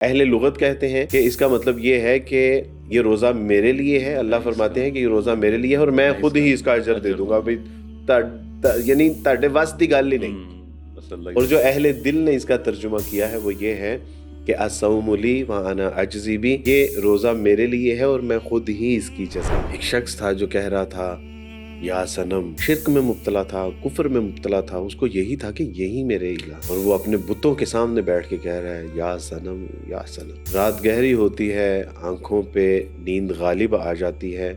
اہل لغت کہتے ہیں کہ اس کا مطلب یہ ہے کہ یہ روزہ میرے لیے ہے. اللہ فرماتے ہیں کہ یہ روزہ میرے لیے ہے اور میں خود ہی اس کا اجر دے دوں گا. یعنی تاڈے وس دی گل ہی نہیں. اور جو اہل دل نے اس کا ترجمہ کیا ہے وہ یہ ہے کہ الصوم لی وانا اجزی بی، یہ روزہ میرے لیے ہے اور میں خود ہی اس کی جزا. ایک شخص تھا جو کہہ رہا تھا یا صنم، شرک میں مبتلا تھا، کفر میں مبتلا تھا. اس کو یہی تھا کہ یہی میرے الہ، اور وہ اپنے بتوں کے سامنے بیٹھ کے کہہ رہا ہے یا صنم یا صنم. رات گہری ہوتی ہے، آنکھوں پہ نیند غالب آ جاتی ہے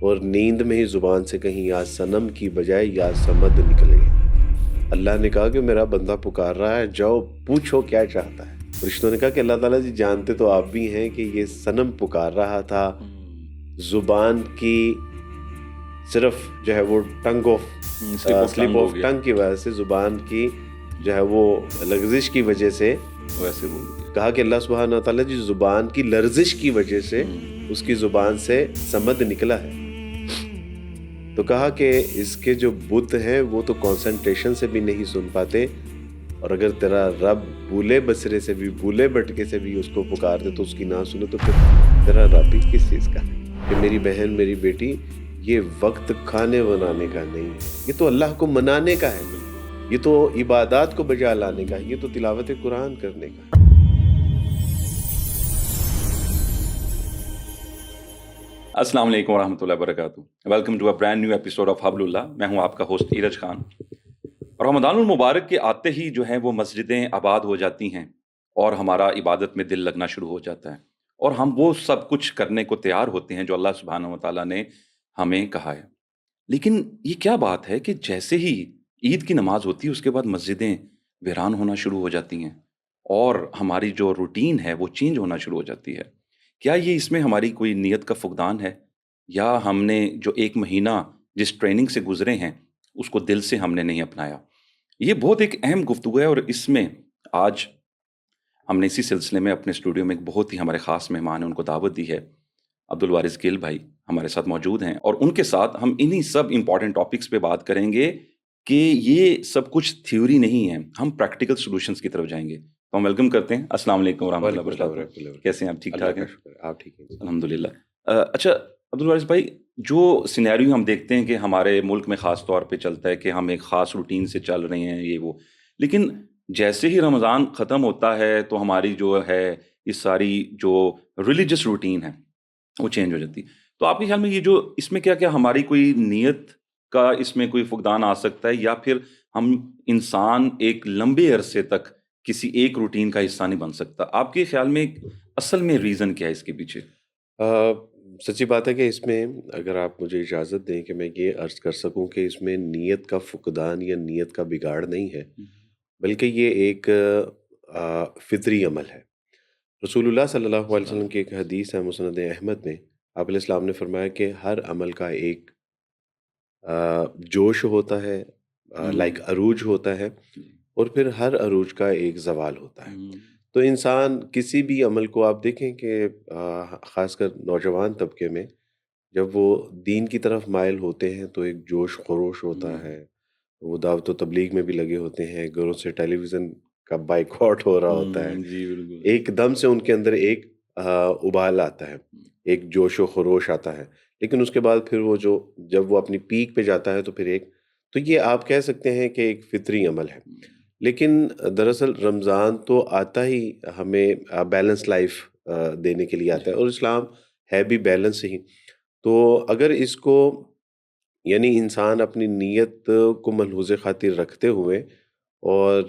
اور نیند میں ہی زبان سے کہیں یا صنم کی بجائے یا صمد نکل گئی. اللہ نے کہا کہ میرا بندہ پکار رہا ہے، جاؤ پوچھو کیا چاہتا ہے. فرشتوں نے کہا کہ اللہ تعالیٰ جی جانتے تو آپ بھی ہیں کہ یہ صنم پکار رہا تھا. زبان کی صرف جو ہے وہ سلپ آف ٹنگ کی وجہ سے، زبان کی جو ہے وہ لغزش کی وجہ سے ویسے بول گیا. کہا کہ اللہ سبحانہ تعالیٰ جی زبان کی لرزش کی وجہ سے اس کی زبان سے سمد نکلا ہے. تو کہا کہ اس کے جو بت ہیں وہ تو کنسنٹریشن سے بھی نہیں سن پاتے، اور اگر تیرا رب بولے بسرے سے بھی، بولے بٹکے سے بھی اس کو پکار دے تو اس کی نہ سنے تو پھر تیرا رب ہی کس چیز کا ہے. کہ میری بہن، میری بیٹی، یہ وقت کھانے بنانے کا نہیں ہے، یہ تو اللہ کو منانے کا ہے، یہ تو عبادات کو بجا لانے کا ہے، یہ تو تلاوت قرآن کرنے کا ہے. السلام علیکم ورحمۃ اللہ وبرکاتہ. Welcome to a brand new episode of حبل اللہ. میں ہوں آپ کا ہوسٹ ایرج خان. رمضان المبارک کے آتے ہی جو ہیں وہ مسجدیں آباد ہو جاتی ہیں اور ہمارا عبادت میں دل لگنا شروع ہو جاتا ہے، اور ہم وہ سب کچھ کرنے کو تیار ہوتے ہیں جو اللہ سبحانہ و تعالیٰ نے ہمیں کہا ہے. لیکن یہ کیا بات ہے کہ جیسے ہی عید کی نماز ہوتی ہے اس کے بعد مسجدیں ویران ہونا شروع ہو جاتی ہیں اور ہماری جو روٹین ہے وہ چینج ہونا شروع ہو جاتی ہے. کیا یہ اس میں ہماری کوئی نیت کا فقدان ہے، یا ہم نے جو ایک مہینہ جس ٹریننگ سے گزرے ہیں اس کو دل سے ہم نے نہیں اپنایا؟ یہ بہت ایک اہم گفتگو ہے، اور اس میں آج ہم نے اسی سلسلے میں اپنے اسٹوڈیو میں ایک بہت ہی ہمارے خاص مہمان ہیں، ان کو دعوت دی ہے. عبدالوارث گل بھائی ہمارے ساتھ موجود ہیں، اور ان کے ساتھ ہم انہی سب امپورٹنٹ ٹاپکس پہ بات کریں گے کہ یہ سب کچھ تھیوری نہیں ہے، ہم پریکٹیکل سولوشنز کی طرف جائیں گے. تو ہم ویلکم کرتے ہیں. السلام علیکم ورحمۃ اللہ وبرکاتہ. کیسے ہیں آپ؟ ٹھیک ٹھاک ہیں؟ آپ ٹھیک ہیں؟ الحمد للہ. اچھا عبدالوارث بھائی، جو سینیریو ہم دیکھتے ہیں کہ ہمارے ملک میں خاص طور پہ چلتا ہے کہ ہم ایک خاص روٹین سے چل رہے ہیں یہ وہ، لیکن جیسے ہی رمضان ختم ہوتا ہے تو ہماری جو ہے یہ ساری جو ریلیجس روٹین ہے وہ چینج ہو جاتی ہے. تو آپ کے خیال میں یہ جو اس میں کیا ہماری کوئی نیت کا اس میں کوئی فقدان آ سکتا ہے، یا پھر ہم انسان ایک لمبے عرصے تک کسی ایک روٹین کا حصہ نہیں بن سکتا؟ آپ کے خیال میں اصل میں ریزن کیا ہے اس کے پیچھے؟ سچی بات ہے کہ اس میں اگر آپ مجھے اجازت دیں کہ میں یہ عرض کر سکوں کہ اس میں نیت کا فقدان یا نیت کا بگاڑ نہیں ہے، بلکہ یہ ایک فطری عمل ہے. رسول اللہ صلی اللہ علیہ وسلم کی ایک حدیث ہے مسند احمد میں. آپ علیہ السلام نے فرمایا کہ ہر عمل کا ایک جوش ہوتا ہے، لائک عروج ہوتا ہے، اور پھر ہر عروج کا ایک زوال ہوتا ہے. تو انسان کسی بھی عمل کو آپ دیکھیں کہ خاص کر نوجوان طبقے میں جب وہ دین کی طرف مائل ہوتے ہیں تو ایک جوش خروش ہوتا ہے. وہ دعوت و تبلیغ میں بھی لگے ہوتے ہیں، گھروں سے ٹیلی ویژن کا بائیکاٹ ہو رہا ہوتا ہے. جی بالکل. ایک دم سے ان کے اندر ایک ابال آتا ہے، ایک جوش و خروش آتا ہے. لیکن اس کے بعد پھر وہ جب وہ اپنی پیک پہ جاتا ہے تو پھر تو یہ آپ کہہ سکتے ہیں کہ ایک فطری عمل ہے. لیکن دراصل رمضان تو آتا ہی ہمیں بیلنس لائف دینے کے لیے آتا ہے، اور اسلام ہے بھی بیلنس ہی. تو اگر اس کو یعنی انسان اپنی نیت کو ملحوظ خاطر رکھتے ہوئے اور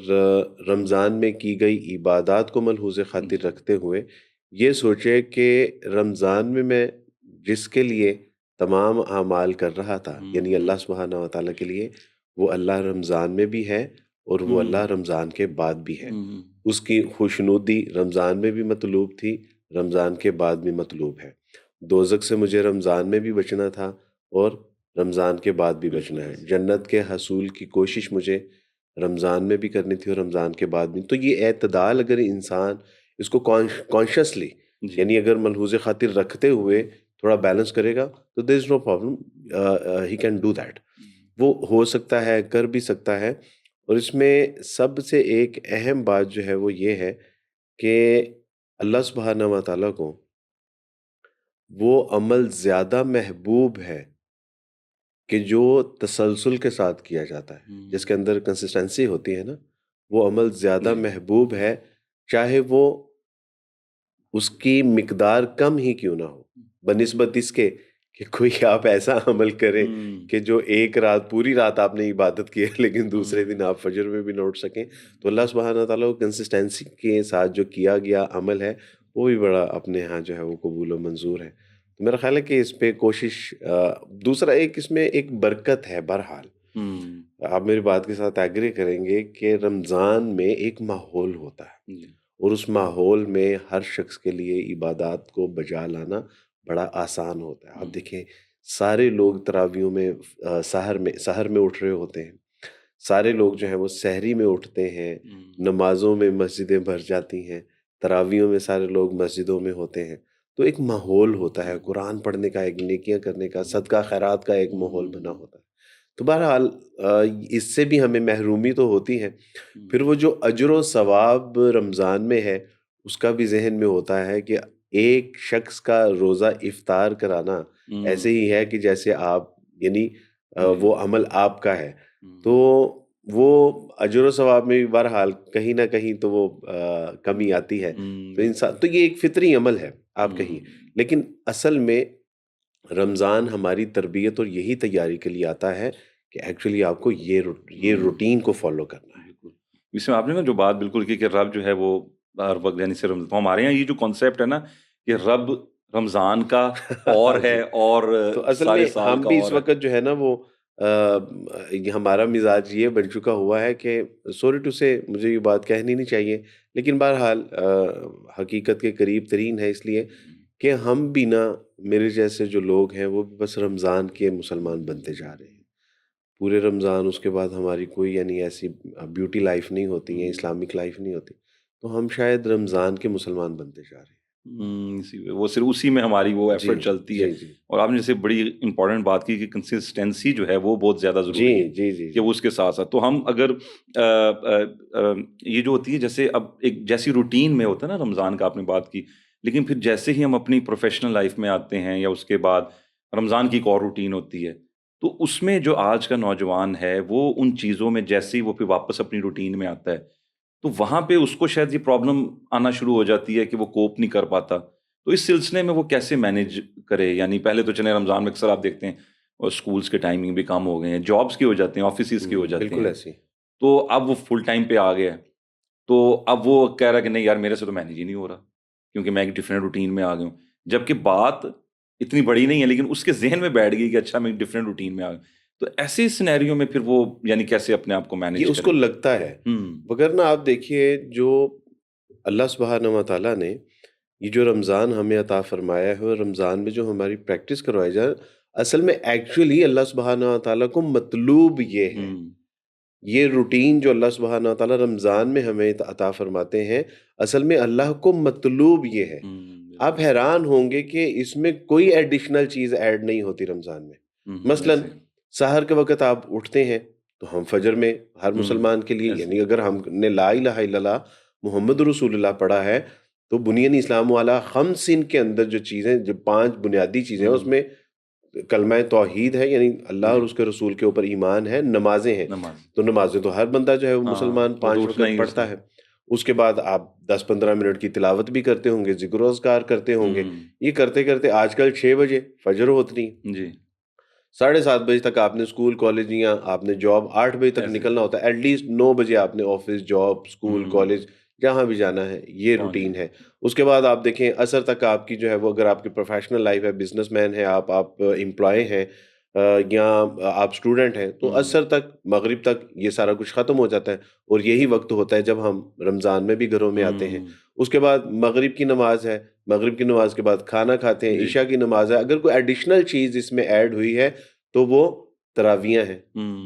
رمضان میں کی گئی عبادات کو ملحوظ خاطر رکھتے ہوئے یہ سوچے کہ رمضان میں جس کے لیے تمام اعمال کر رہا تھا، یعنی اللہ سبحانہ و تعالیٰ کے لیے، وہ اللہ رمضان میں بھی ہے اور وہ اللہ رمضان کے بعد بھی ہے. اس کی خوشنودی رمضان میں بھی مطلوب تھی، رمضان کے بعد بھی مطلوب ہے. دوزخ سے مجھے رمضان میں بھی بچنا تھا اور رمضان کے بعد بھی بچنا ہے. جنت کے حصول کی کوشش مجھے رمضان میں بھی کرنی تھی اور رمضان کے بعد بھی. تو یہ اعتدال اگر انسان اس کو کانشیسلی یعنی اگر ملحوظ خاطر رکھتے ہوئے تھوڑا بیلنس کرے گا تو there is no problem, he can do that. وہ ہو سکتا ہے، کر بھی سکتا ہے. اور اس میں سب سے ایک اہم بات جو ہے وہ یہ ہے کہ اللہ سبحانہ و تعالیٰ کو وہ عمل زیادہ محبوب ہے کہ جو تسلسل کے ساتھ کیا جاتا ہے، جس کے اندر کنسسٹنسی ہوتی ہے نا، وہ عمل زیادہ جی محبوب ہے، چاہے وہ اس کی مقدار کم ہی کیوں نہ ہو، بنسبت اس کے کہ کوئی آپ ایسا عمل کریں کہ جو ایک رات پوری رات آپ نے عبادت کی ہے لیکن دوسرے دن آپ فجر میں بھی نہ اٹھ سکیں، تو اللہ سبحانہ تعالیٰ کو کنسسٹنسی کے ساتھ جو کیا گیا عمل ہے وہ بھی بڑا اپنے ہاں جو ہے وہ قبول و منظور ہے. تو میرا خیال ہے کہ اس پہ کوشش دوسرا ایک اس میں ایک برکت ہے. بہرحال آپ میری بات کے ساتھ ایگری کریں گے کہ رمضان میں ایک ماحول ہوتا ہے جی اور اس ماحول میں ہر شخص کے لیے عبادات کو بجا لانا بڑا آسان ہوتا ہے. آپ دیکھیں سارے لوگ تراویحوں میں سحر میں اٹھ رہے ہوتے ہیں، سارے لوگ جو ہیں وہ سحری میں اٹھتے ہیں، نمازوں میں مسجدیں بھر جاتی ہیں، تراویحوں میں سارے لوگ مسجدوں میں ہوتے ہیں. تو ایک ماحول ہوتا ہے قرآن پڑھنے کا، ایک نیکیاں کرنے کا، صدقہ خیرات کا ایک ماحول بنا ہوتا ہے. تو بہرحال اس سے بھی ہمیں محرومی تو ہوتی ہے. پھر وہ جو اجر و ثواب رمضان میں ہے اس کا بھی ذہن میں ہوتا ہے کہ ایک شخص کا روزہ افطار کرانا ایسے ہی ہے کہ جیسے آپ یعنی وہ عمل آپ کا ہے. تو وہ اجر و ثواب میں بھی بہرحال کہیں نہ کہیں تو وہ کمی آتی ہے. تو انسان تو یہ ایک فطری عمل ہے آپ کہیں، لیکن اصل میں رمضان ہماری تربیت اور یہی تیاری کے لیے آتا ہے کہ ایکچولی آپ کو یہ روٹین کو فالو کرنا ہے. بالکل. اس میں آپ نے نا جو بات بالکل کی کہ رب جو ہے وہ ہر وقت یعنی صرف ہمارے یہاں یہ جو کانسیپٹ ہے نا کہ رب رمضان کا اور ہے جی. اور تو اصل سارے میں سال ہم کا بھی اس اور ہے. وقت جو ہے نا وہ ہمارا مزاج یہ بن چکا ہوا ہے کہ سوری ٹو سے مجھے یہ بات کہنی نہیں چاہیے، لیکن بہرحال حقیقت کے قریب ترین ہے، اس لیے کہ ہم بھی نا میرے جیسے جو لوگ ہیں وہ بس رمضان کے مسلمان بنتے جا رہے ہیں. پورے رمضان اس کے بعد ہماری کوئی یعنی ایسی بیوٹی لائف نہیں ہوتی ہے، اسلامک لائف نہیں ہوتی، تو ہم شاید رمضان کے مسلمان بنتے جا رہے ہیں. وہ صرف اسی میں ہماری وہ جی ایفرٹ چلتی ہے. جی جی اور آپ نے جیسے بڑی امپورٹنٹ بات کی کہ کنسسٹینسی جو ہے وہ بہت زیادہ جی ضروری ہے جی جی کہ جی وہ اس کے ساتھ ساتھ تو ہم اگر یہ جو ہوتی ہے جیسے اب ایک جیسی روٹین میں ہوتا ہے نا رمضان کا آپ نے بات کی، لیکن پھر جیسے ہی ہم اپنی پروفیشنل لائف میں آتے ہیں یا اس کے بعد رمضان کی ایک اور روٹین ہوتی ہے، تو اس میں جو آج کا نوجوان ہے وہ ان چیزوں میں جیسے ہی وہ پھر واپس اپنی روٹین میں آتا ہے تو وہاں پہ اس کو شاید یہ پرابلم آنا شروع ہو جاتی ہے کہ وہ کوپ نہیں کر پاتا. تو اس سلسلے میں وہ کیسے مینیج کرے؟ یعنی پہلے تو چلے رمضان میں اکثر آپ دیکھتے ہیں اور اسکولس کے ٹائمنگ بھی کم ہو گئے ہیں، جابس کے ہو جاتے ہیں، آفیسز کے ہو جاتے بالکل ہیں، ایسی. تو اب وہ فل ٹائم پہ آ گیا ہے. تو اب وہ کہہ رہا ہے کہ نہیں یار میرے سے تو مینیج ہی نہیں ہو رہا کیونکہ میں ایک ڈفرینٹ روٹین میں آ گیا ہوں. جبکہ بات اتنی بڑی نہیں ہے لیکن اس کے ذہن میں بیٹھ گئی کہ اچھا میں ایک ڈفرینٹ روٹین میں آ گیا. تو ایسے سینیریو میں پھر وہ یعنی کیسے اپنے آپ کو یہ مینیج اس کرے؟ کو لگتا ہے، وگرنہ آپ دیکھیے جو اللہ سبحانہ و تعالیٰ نے یہ جو رمضان ہمیں عطا فرمایا ہے اور رمضان میں جو ہماری پریکٹس کروائی جائے، اصل میں ایکچولی اللہ سبحانہ و تعالیٰ کو مطلوب یہ ہے، یہ روٹین جو اللہ سبحانہ و تعالیٰ رمضان میں ہمیں عطا فرماتے ہیں، اصل میں اللہ کو مطلوب یہ ہے. آپ حیران ہوں گے کہ اس میں کوئی ایڈیشنل چیز ایڈ نہیں ہوتی رمضان میں. مثلاً سحر کے وقت آپ اٹھتے ہیں تو ہم فجر میں ہر مسلمان کے لیے یعنی اگر ہم نے لا الہ الا اللہ محمد رسول اللہ پڑھا ہے تو بنیان اسلام والا خمسین کے اندر جو چیزیں جو 5 بنیادی چیزیں ہیں اس میں کلمہ توحید ہے یعنی اللہ اور اس کے رسول کے اوپر ایمان ہے، نمازیں ہیں. تو نمازیں تو ہر بندہ جو ہے وہ مسلمان 5 وقت پڑھتا ہے. اس کے بعد آپ 10-15 منٹ کی تلاوت بھی کرتے ہوں گے، ذکر و اذکار کرتے ہوں گے. یہ کرتے کرتے آج کل 6 بجے فجر ہوتی ہے، 7:30 بجے تک آپ نے اسکول کالج یا آپ نے جاب 8 بجے تک نکلنا ہوتا ہے، ایٹ لیسٹ 9 بجے آپ نے آفس جاب اسکول کالج جہاں بھی جانا ہے، یہ روٹین ہے. اس کے بعد آپ دیکھیں عصر تک آپ کی جو ہے وہ اگر آپ کی پروفیشنل لائف ہے، بزنس مین ہے آپ امپلائی ہیں یا آپ اسٹوڈنٹ ہیں تو عصر تک مغرب تک یہ سارا کچھ ختم ہو جاتا ہے اور یہی وقت ہوتا ہے جب ہم رمضان میں بھی گھروں میں آتے ہیں. اس کے بعد مغرب کی نماز ہے، مغرب کی نماز کے بعد کھانا کھاتے ہیں، عشاء کی نماز ہے. اگر کوئی ایڈیشنل چیز اس میں ایڈ ہوئی ہے تو وہ تراویحیں ہیں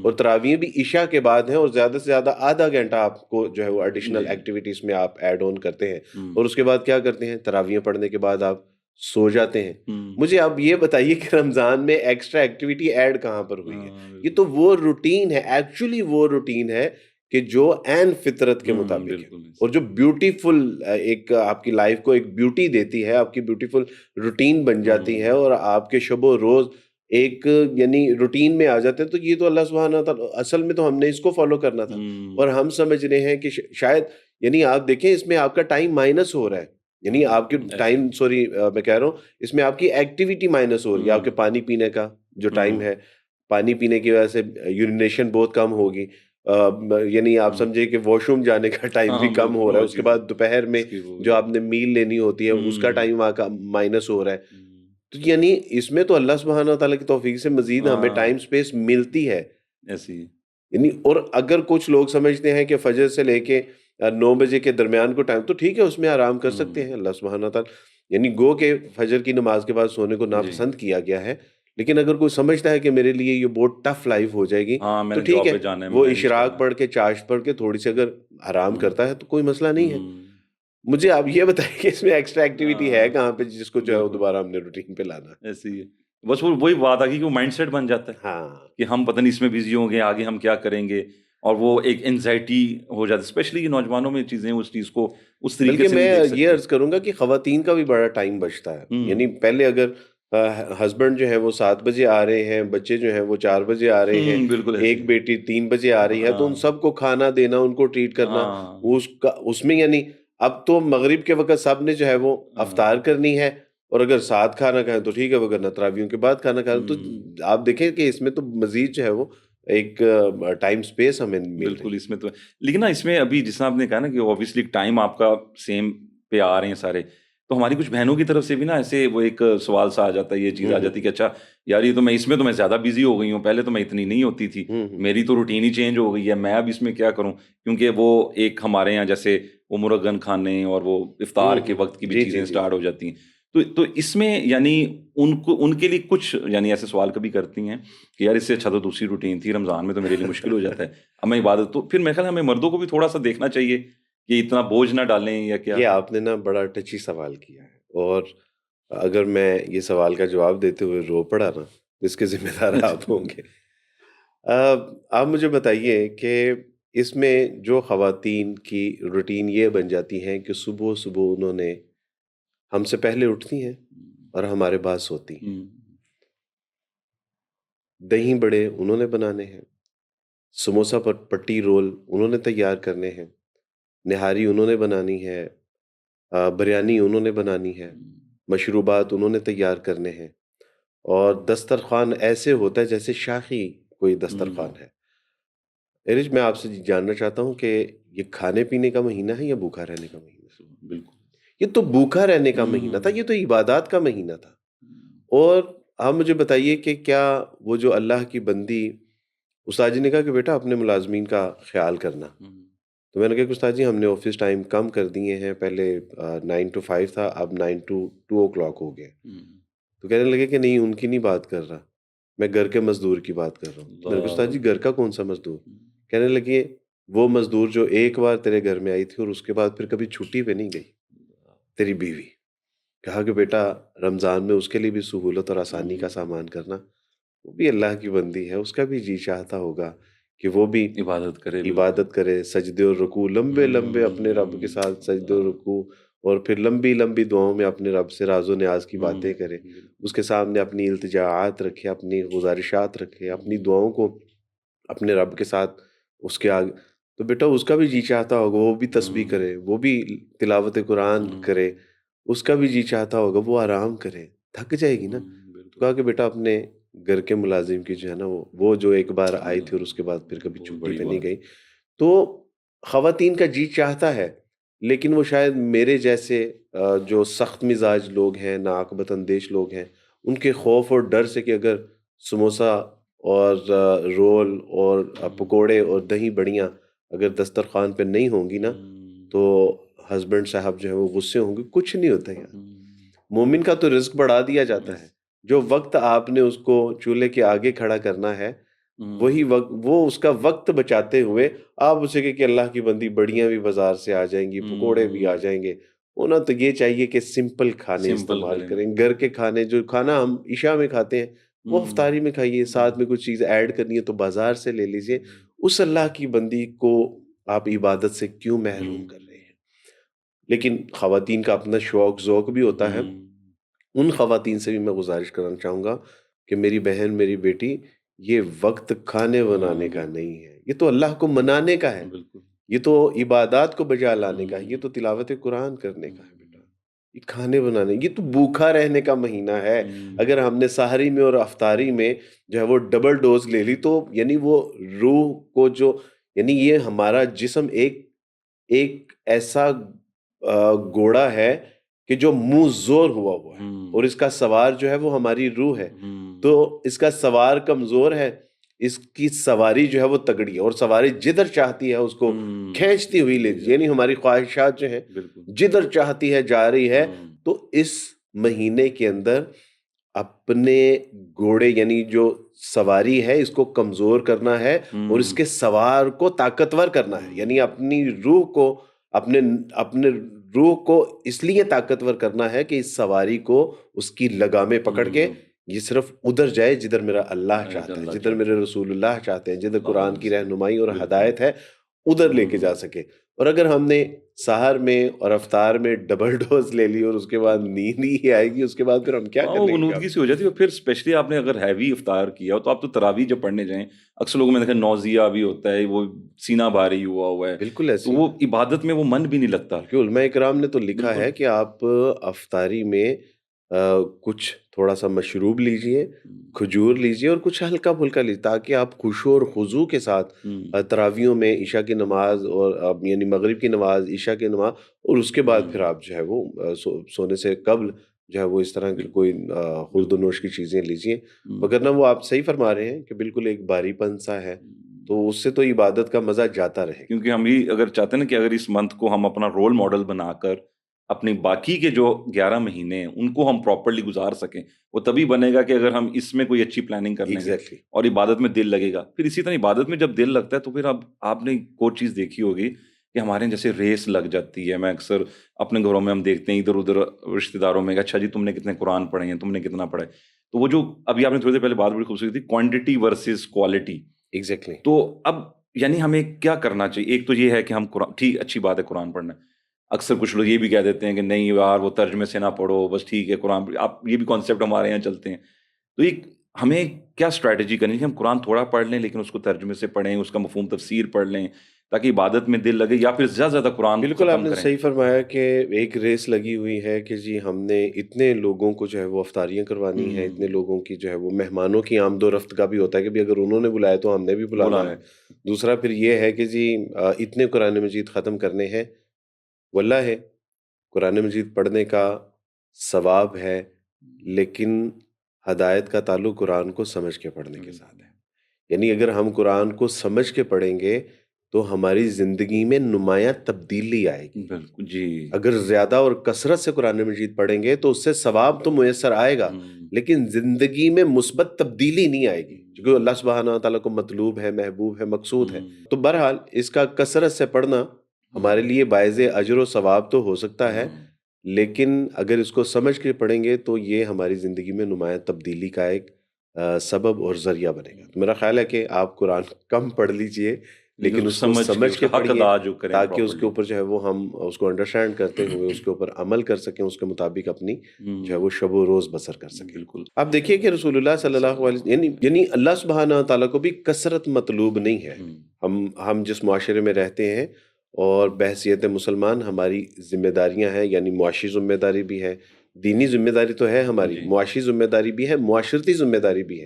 اور تراویحیں بھی عشاء کے بعد ہیں اور زیادہ سے زیادہ آدھا گھنٹہ آپ کو جو ہے وہ ایڈیشنل ایکٹیویٹیز میں آپ ایڈ آن کرتے ہیں اور اس کے بعد کیا کرتے ہیں تراویحیں پڑھنے کے بعد آپ سو جاتے ہیں. مجھے آپ یہ بتائیے کہ رمضان میں ایکسٹرا ایکٹیویٹی ایڈ کہاں پر ہوئی ہے؟ یہ تو وہ روٹین ہے، ایکچولی وہ روٹین ہے کہ جو عین فطرت کے مطابق ہے بالکل اور جو بیوٹیفل ایک آپ کی لائف کو ایک بیوٹی دیتی ہے, آپ کی بیوٹیفل روٹین بن جاتی ہے اور آپ کے شب و روز ایک یعنی روٹین میں آ جاتے ہیں. تو یہ تو اللہ سبحانہ تعالیٰ, اصل میں تو ہم نے اس کو فالو کرنا تھا اور ہم سمجھ رہے ہیں کہ شاید یعنی آپ دیکھیں اس میں آپ کا ٹائم مائنس ہو رہا ہے, یعنی آپ کے ٹائم سوری میں کہہ رہا ہوں اس میں آپ کی ایکٹیویٹی مائنس ہو رہی ہے. آپ کے پانی پینے کا جو ٹائم ہے, پانی پینے کی وجہ سے یورینیشن بہت کم ہوگی, یعنی آپ سمجھے کہ واش روم جانے کا ٹائم بھی کم ہو رہا ہے. اس کے بعد دوپہر میں جو آپ نے میل لینی ہوتی ہے اس کا ٹائم آپ کا مائنس ہو رہا ہے. تو یعنی اس میں تو اللہ سبحانہ تعالیٰ کی توفیق سے مزید ہمیں ٹائم سپیس ملتی ہے ایسی. یعنی. اور اگر کچھ لوگ سمجھتے ہیں کہ فجر سے لے کے 9 بجے کے درمیان کو ٹائم, تو ٹھیک ہے اس میں آرام کر سکتے ہیں. اللہ سبحانہ تعالیٰ یعنی گو کہ فجر کی نماز کے بعد سونے کو ناپسند کیا گیا ہے, لیکن اگر کوئی سمجھتا ہے کہ میرے لیے یہ بہت ٹف لائف ہو جائے گی تو ٹھیک ہے, وہ اشراق پڑھ کے چاشت پڑھ کے تھوڑی سی اگر آرام کرتا ہے تو کوئی مسئلہ نہیں ہے. مجھے آپ یہ بتائیں کہ اس میں ایکسٹرا ایکٹیویٹی ہے کہاں پہ جس کو جو ہے وہ دوبارہ ہم نے روٹین پہ لانا. ایسی ہے, بس وہی بات آ گئی کہ وہ مائنڈ سیٹ بن جاتا ہے ہاں کہ ہم پتہ نہیں اس میں بزی ہوں گے, آگے ہم کیا کریں گے, اور وہ ایک انزائٹی ہو جاتا ہے. اسپیشلی نوجوانوں میں چیزیں اس چیز کو اس طریقے بلکہ سے میں نہیں دیکھ یہ سکتے. عرض کروں گا کہ خواتین کا بھی بڑا ٹائم بچتا ہے. یعنی پہلے اگر ہسبینڈ جو ہے وہ 7 بجے آ رہے ہیں, بچے جو ہیں وہ 4 بجے آ رہے ہیں, بالکل ایک بیٹی 3 بجے آ رہی ہے, تو ان سب کو کھانا دینا, ان کو ٹریٹ کرنا, اس میں یعنی اب تو مغرب کے وقت سب نے جو ہے وہ افطار کرنی ہے, اور اگر ساتھ کھانا کھائیں تو ٹھیک ہے, وغیرہ تراویحوں کے بعد کھانا کھائیں. تو آپ دیکھیں کہ اس میں تو مزید جو ہے وہ ایک ٹائم سپیس ہمیں مل بالکل رہی. اس میں تو, لیکن نا اس میں ابھی جس طرح آپ نے کہا نا کہ اوبیسلی ٹائم آپ کا سیم پہ آ رہے ہیں سارے, تو ہماری کچھ بہنوں کی طرف سے بھی نا ایسے وہ ایک سوال سا آ جاتا ہے, یہ چیز آ جاتی ہے کہ اچھا یار یہ تو میں اس میں تو میں زیادہ بزی ہو گئی ہوں, پہلے تو میں اتنی نہیں ہوتی تھی, میری تو روٹین ہی چینج ہو گئی ہے, میں اب اس میں کیا کروں. کیونکہ وہ ایک ہمارے یہاں جیسے وہ مرغن کھانے اور وہ افطار کے وقت کی بھی چیزیں اسٹارٹ ہو جاتی ہیں. تو اس میں یعنی ان کے لیے کچھ یعنی ایسے سوال کبھی کرتی ہیں کہ یار اس سے اچھا تو دوسری روٹین تھی, رمضان میں تو میرے لیے مشکل ہو جاتا ہے, اب میں عبادت. تو پھر میرے خیال ہمیں مردوں کو بھی تھوڑا سا دیکھنا چاہیے کہ اتنا بوجھ نہ ڈالیں یا کیا. یہ آپ نے نا بڑا ٹچی سوال کیا ہے, اور اگر میں یہ سوال کا جواب دیتے ہوئے رو پڑا نا تو اس کے ذمہ دار آپ ہوں گے. آپ مجھے بتائیے کہ اس میں جو خواتین کی روٹین یہ بن جاتی ہیں کہ صبح صبح انہوں نے ہم سے پہلے اٹھتی ہیں اور ہمارے بعد سوتی ہیں. دہی بڑے انہوں نے بنانے ہیں, سموسا پر پٹی رول انہوں نے تیار کرنے ہیں, نہاری انہوں نے بنانی ہے, بریانی انہوں نے بنانی ہے, مشروبات انہوں نے تیار کرنے ہیں, اور دسترخوان ایسے ہوتا ہے جیسے شاہی کوئی دسترخوان ہے. ارج میں آپ سے جاننا چاہتا ہوں کہ یہ کھانے پینے کا مہینہ ہے یا بھوکا رہنے کا مہینہ؟ بالکل یہ تو بھوکا رہنے کا مہینہ تھا, یہ تو عبادات کا مہینہ تھا. اور آپ مجھے بتائیے کہ کیا وہ جو اللہ کی بندی, استاد جی نے کہا کہ بیٹا اپنے ملازمین کا خیال کرنا, تو میں نے کہا کہ استاد جی ہم نے آفس ٹائم کم کر دیے ہیں, پہلے 9 to 5 تھا, اب 9 to 2 o'clock ہو گیا. تو کہنے لگے کہ نہیں ان کی نہیں بات کر رہا, میں گھر کے مزدور کی بات کر رہا ہوں. میں نے کہا استاد جی گھر کا کون سا مزدور؟ کہنے لگے وہ مزدور جو ایک بار تیرے گھر میں آئی تھی اور اس کے بعد پھر کبھی چھٹی پہ نہیں گئی, تیری بیوی. کہا کہ بیٹا رمضان میں اس کے لیے بھی سہولت اور آسانی کا سامان کرنا, وہ بھی اللہ کی بندی ہے, اس کا بھی جی چاہتا ہوگا کہ وہ بھی عبادت کرے, سجدے اور رکوع لمبے لمبے اپنے رب کے ساتھ سجدے اور رکوع, اور پھر لمبی لمبی دعاؤں میں اپنے رب سے راز و نیاز کی باتیں کرے, اس کے سامنے اپنی التجاعات رکھے, اپنی گزارشات رکھے, اپنی دعاؤں کو اپنے رب کے ساتھ اس کے آگے. تو بیٹا اس کا بھی جی چاہتا ہوگا وہ بھی تسبیح کرے, وہ بھی تلاوت قرآن کرے, اس کا بھی جی چاہتا ہوگا وہ آرام کرے, تھک جائے گی نا. کہا کہ بیٹا اپنے گھر کے ملازم کی جو ہے نا وہ جو ایک بار آئی تھی اور اس کے بعد پھر کبھی چھٹی پہ نہیں گئی. تو خواتین کا جی چاہتا ہے, لیکن وہ شاید میرے جیسے جو سخت مزاج لوگ ہیں, ناعاقبت اندیش لوگ ہیں, ان کے خوف اور ڈر سے کہ اگر سموسا اور رول اور پکوڑے اور دہی بڑیاں اگر دسترخوان پہ نہیں ہوں گی نا تو ہسبینڈ صاحب جو ہے وہ غصے ہوں گے. کچھ نہیں ہوتا ہے, مومن کا تو رزق بڑھا دیا جاتا ہے. جو وقت آپ نے اس کو چولہے کے آگے کھڑا کرنا ہے, وہی وقت وہ اس کا وقت بچاتے ہوئے آپ اسے کہ اللہ کی بندی بڑیاں بھی بازار سے آ جائیں گی, پکوڑے بھی آ جائیں گے. ہونا تو یہ چاہیے کہ سمپل کھانے استعمال کریں, گھر کے کھانے, جو کھانا ہم عشاء میں کھاتے ہیں وہ افطاری میں کھائیے, ساتھ میں کچھ چیز ایڈ کرنی ہے تو بازار سے لے لیجئے. اس اللہ کی بندی کو آپ عبادت سے کیوں محروم کر رہے ہیں؟ لیکن خواتین کا اپنا شوق ذوق بھی ہوتا ہے. ان خواتین سے بھی میں گزارش کرنا چاہوں گا کہ میری بہن، میری بیٹی، یہ وقت کھانے بنانے کا نہیں ہے، یہ تو اللہ کو منانے کا ہے، بالکل. یہ تو عبادات کو بجا لانے کا ہے، یہ تو تلاوت قرآن کرنے کا ہے بیٹا. یہ کھانے بنانے، یہ تو بھوکا رہنے کا مہینہ ہے. اگر ہم نے سحری میں اور افطاری میں جو ہے وہ ڈبل ڈوز لے لی تو یعنی وہ روح کو جو یعنی یہ ہمارا جسم ایک ایسا گھوڑا ہے کہ جو منہ زور ہوا ہے، اور اس کا سوار جو ہے وہ ہماری روح ہے. تو اس کا سوار کمزور ہے، اس کی سواری جو ہے وہ تگڑی ہے، اور سواری جدھر چاہتی ہے اس کو کھینچتی ہوئی لے جاتی ہے. یعنی ہماری خواہشات جو ہیں جدھر چاہتی ہے جا رہی ہے. تو اس مہینے کے اندر اپنے گھوڑے یعنی جو سواری ہے اس کو کمزور کرنا ہے، اور اس کے سوار کو طاقتور کرنا ہے. یعنی اپنی روح کو اپنے روح کو اس لیے طاقتور کرنا ہے کہ اس سواری کو اس کی لگامیں پکڑ کے یہ صرف ادھر جائے جدھر میرا اللہ چاہتا ہے، جدھر میرے رسول اللہ چاہتے ہیں، جدھر قرآن کی رہنمائی اور ہدایت ہے، ادھر لے کے جا سکے. اور اگر ہم نے سحر میں اور افطار میں ڈبل ڈوز لے لی اور اس کے بعد نیند ہی آئے گی، اس کے بعد پھر ہم کیا کریں گے؟ غنودگی سی ہو جاتی ہے. پھر اسپیشلی آپ نے اگر ہیوی افطار کیا ہو تو آپ تو تراویح جب پڑھنے جائیں، اکثر لوگوں میں دیکھا نوزیہ بھی ہوتا ہے، وہ سینہ بھاری ہوا ہے. بالکل ایسے تو وہ عبادت میں وہ من بھی نہیں لگتا. کہ علماء اکرام نے تو لکھا ہے کہ آپ افطاری میں کچھ تھوڑا سا مشروب لیجئے، کھجور لیجئے اور کچھ ہلکا پھلکا لیجئے، تاکہ آپ خشوع اور خضوع کے ساتھ تراویحوں میں عشاء کی نماز اور یعنی مغرب کی نماز، عشاء کی نماز، اور اس کے بعد پھر آپ جو ہے وہ سونے سے قبل جو ہے وہ اس طرح کی کوئی خورد و نوش کی چیزیں لیجئے. وگرنہ وہ آپ صحیح فرما رہے ہیں کہ بالکل ایک بھاری پن سا ہے، تو اس سے تو عبادت کا مزہ جاتا رہے. کیونکہ ہم بھی اگر چاہتے ہیں نا کہ اگر اس منتھ کو ہم اپنا رول ماڈل بنا کر اپنی باقی کے جو 11 مہینے ہیں ان کو ہم پراپرلی گزار سکیں، وہ تبھی بنے گا کہ اگر ہم اس میں کوئی اچھی پلاننگ کر لیں گے اور عبادت میں دل لگے گا. پھر اسی طرح عبادت میں جب دل لگتا ہے تو پھر اب آپ نے ایک اور چیز دیکھی ہوگی کہ ہمارے جیسے ریس لگ جاتی ہے. میں اکثر اپنے گھروں میں ہم دیکھتے ہیں ادھر ادھر رشتہ داروں میں کہ اچھا جی تم نے کتنے قرآن پڑھے ہیں، تم نے کتنا پڑھے. تو وہ جو ابھی آپ نے تھوڑی دیر پہلے بات بڑی خوبصورت تھی، کوانٹٹی ورسز کوالٹی. ایگزیکٹلی. تو اب یعنی ہمیں کیا کرنا چاہیے؟ ایک تو یہ ہے کہ ہم قرآن، ٹھیک اچھی بات ہے قرآن پڑھنا. اکثر کچھ لوگ یہ بھی کہہ دیتے ہیں کہ نہیں یار وہ ترجمے سے نہ پڑھو، بس ٹھیک ہے قرآن. آپ یہ بھی کانسیپٹ ہمارے یہاں چلتے ہیں. تو ایک ہمیں کیا اسٹریٹجی کرنی ہے؟ ہم قرآن تھوڑا پڑھ لیں لیکن اس کو ترجمے سے پڑھیں، اس کا مفہوم تفسیر پڑھ لیں تاکہ عبادت میں دل لگے، یا پھر زیادہ زیادہ قرآن بالکل آپ نے صحیح فرمایا کہ ایک ریس لگی ہوئی ہے کہ جی ہم نے اتنے لوگوں کو جو ہے وہ افطاریاں کروانی ہے، اتنے لوگوں کی جو ہے وہ مہمانوں کی آمد و رفت کا بھی ہوتا ہے کہ بھی اگر انہوں نے بلایا تو ہم نے بھی بلانا ہے. دوسرا پھر یہ ہے کہ جی اتنے قرآن مجید ختم کرنے ہیں. واللہ ہے قرآن مجید پڑھنے کا ثواب ہے، لیکن ہدایت کا تعلق قرآن کو سمجھ کے پڑھنے کے ساتھ ہے. یعنی اگر ہم قرآن کو سمجھ کے پڑھیں گے تو ہماری زندگی میں نمایاں تبدیلی آئے گی. بالکل جی. اگر زیادہ اور کثرت سے قرآن مجید پڑھیں گے تو اس سے ثواب تو میسر آئے گا، لیکن زندگی میں مثبت تبدیلی نہیں آئے گی، کیونکہ اللہ سبحانہ تعالیٰ کو مطلوب ہے، محبوب ہے، مقصود ہے. تو بہرحال اس کا کثرت سے پڑھنا ہمارے لیے باعث اجر و ثواب تو ہو سکتا ہے، لیکن اگر اس کو سمجھ کے پڑھیں گے تو یہ ہماری زندگی میں نمایاں تبدیلی کا ایک سبب اور ذریعہ بنے گا. تو میرا خیال ہے کہ آپ قرآن کم پڑھ لیجئے لیکن اس کو سمجھ کے پڑھیے، تاکہ اس کے اوپر جو ہے وہ ہم اس کو انڈرسٹینڈ کرتے ہوئے اس کے اوپر عمل کر سکیں، اس کے مطابق اپنی جو ہے وہ شب و روز بسر کر سکیں. بالکل. آپ دیکھیے کہ رسول اللہ صلی اللہ علیہ وسلم یعنی اللہ سبحانہ تعالیٰ کو بھی کثرت مطلوب نہیں ہے. ہم جس معاشرے میں رہتے ہیں اور بحیثیت مسلمان ہماری ذمہ داریاں ہیں، یعنی معاشی ذمہ داری بھی ہے، دینی ذمہ داری تو ہے ہماری، معاشی ذمہ داری بھی ہے، معاشرتی ذمہ داری بھی ہے.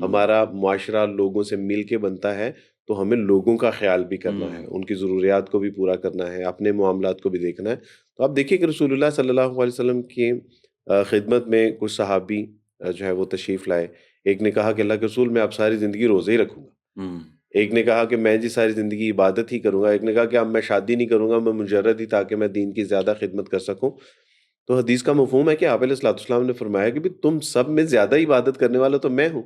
ہمارا معاشرہ لوگوں سے مل کے بنتا ہے، تو ہمیں لوگوں کا خیال بھی کرنا ہے، ان کی ضروریات کو بھی پورا کرنا ہے، اپنے معاملات کو بھی دیکھنا ہے. تو آپ دیکھیے کہ رسول اللہ صلی اللہ علیہ وسلم کی خدمت میں کچھ صحابی جو ہے وہ تشریف لائے. ایک نے کہا کہ اللہ کے رسول میں اب ساری زندگی روزے ہی رکھوں گا. ایک نے کہا کہ میں جی ساری زندگی عبادت ہی کروں گا. ایک نے کہا کہ اب میں شادی نہیں کروں گا، میں مجرد ہی تاکہ میں دین کی زیادہ خدمت کر سکوں. تو حدیث کا مفہوم ہے کہ آپ علیہ الصلوۃ والسلام نے فرمایا کہ تم سب میں زیادہ عبادت کرنے والا تو میں ہوں.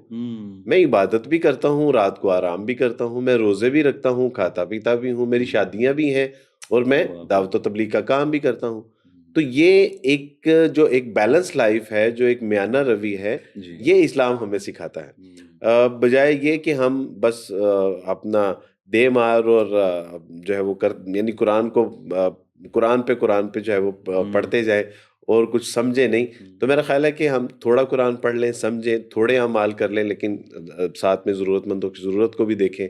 میں عبادت بھی کرتا ہوں، رات کو آرام بھی کرتا ہوں، میں روزے بھی رکھتا ہوں، کھاتا پیتا بھی ہوں، میری شادیاں بھی ہیں، اور میں دعوت و تبلیغ کا کام بھی کرتا ہوں. تو یہ ایک جو ایک بیلنس لائف ہے، جو ایک میانہ روی ہے، یہ اسلام ہمیں سکھاتا ہے. بجائے یہ کہ ہم بس اپنا دے مار اور جو ہے وہ یعنی قرآن پہ جو ہے وہ پڑھتے جائیں اور کچھ سمجھے نہیں. تو میرا خیال ہے کہ ہم تھوڑا قرآن پڑھ لیں, سمجھیں, تھوڑے اعمال کر لیں, لیکن ساتھ میں ضرورت مندوں کی ضرورت کو بھی دیکھیں.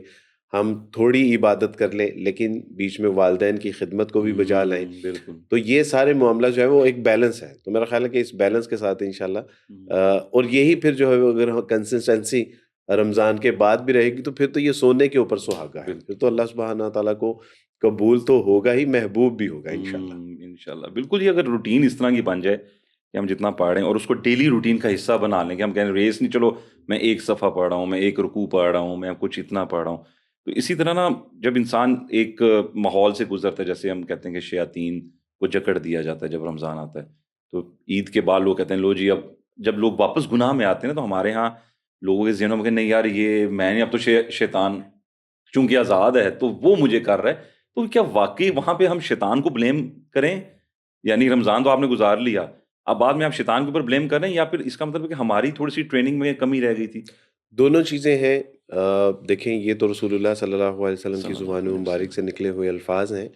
ہم تھوڑی عبادت کر لیں لیکن بیچ میں والدین کی خدمت کو بھی بجا لائیں. بالکل. تو یہ سارے معاملہ جو ہے وہ ایک بیلنس ہے. تو میرا خیال ہے کہ اس بیلنس کے ساتھ انشاءاللہ اور یہی پھر جو ہے اگر کنسسٹنسی رمضان کے بعد بھی رہے گی تو پھر تو یہ سونے کے اوپر سہاگا ہے. پھر تو اللہ سبحانہ تعالیٰ کو قبول تو ہوگا ہی, محبوب بھی ہوگا انشاءاللہ. انشاءاللہ بالکل. یہ اگر روٹین اس طرح کی بن جائے کہ ہم جتنا پڑھ رہے ہیں اور اس کو ڈیلی روٹین کا حصہ بنا لیں کہ ہم کہیں ریس نہیں, چلو میں ایک صفحہ پڑھ رہا ہوں, میں ایک رکوع پڑھ رہا ہوں, میں کچھ اتنا پڑھ رہا ہوں. تو اسی طرح نا جب انسان ایک ماحول سے گزرتا ہے, جیسے ہم کہتے ہیں کہ شیاطین کو جکڑ دیا جاتا ہے جب رمضان آتا ہے, تو عید کے بعد لوگ کہتے ہیں لو جی اب جب لوگ واپس گناہ میں آتے ہیں نا تو ہمارے ہاں لوگوں کے ذہنوں میں کہ نہیں یار یہ میں نہیں, اب تو شیطان چونکہ آزاد ہے تو وہ مجھے کر رہا ہے. تو کیا واقعی وہاں پہ ہم شیطان کو بلیم کریں؟ یعنی رمضان تو آپ نے گزار لیا, اب بعد میں آپ شیطان کے اوپر بلیم کر رہے ہیں, یا پھر اس کا مطلب ہے کہ ہماری تھوڑی سی ٹریننگ میں کمی رہ گئی تھی؟ دونوں چیزیں ہیں. دیکھیں یہ تو رسول اللہ صلی اللہ علیہ وسلم کی زبان مبارک سے نکلے ہوئے الفاظ ہیں.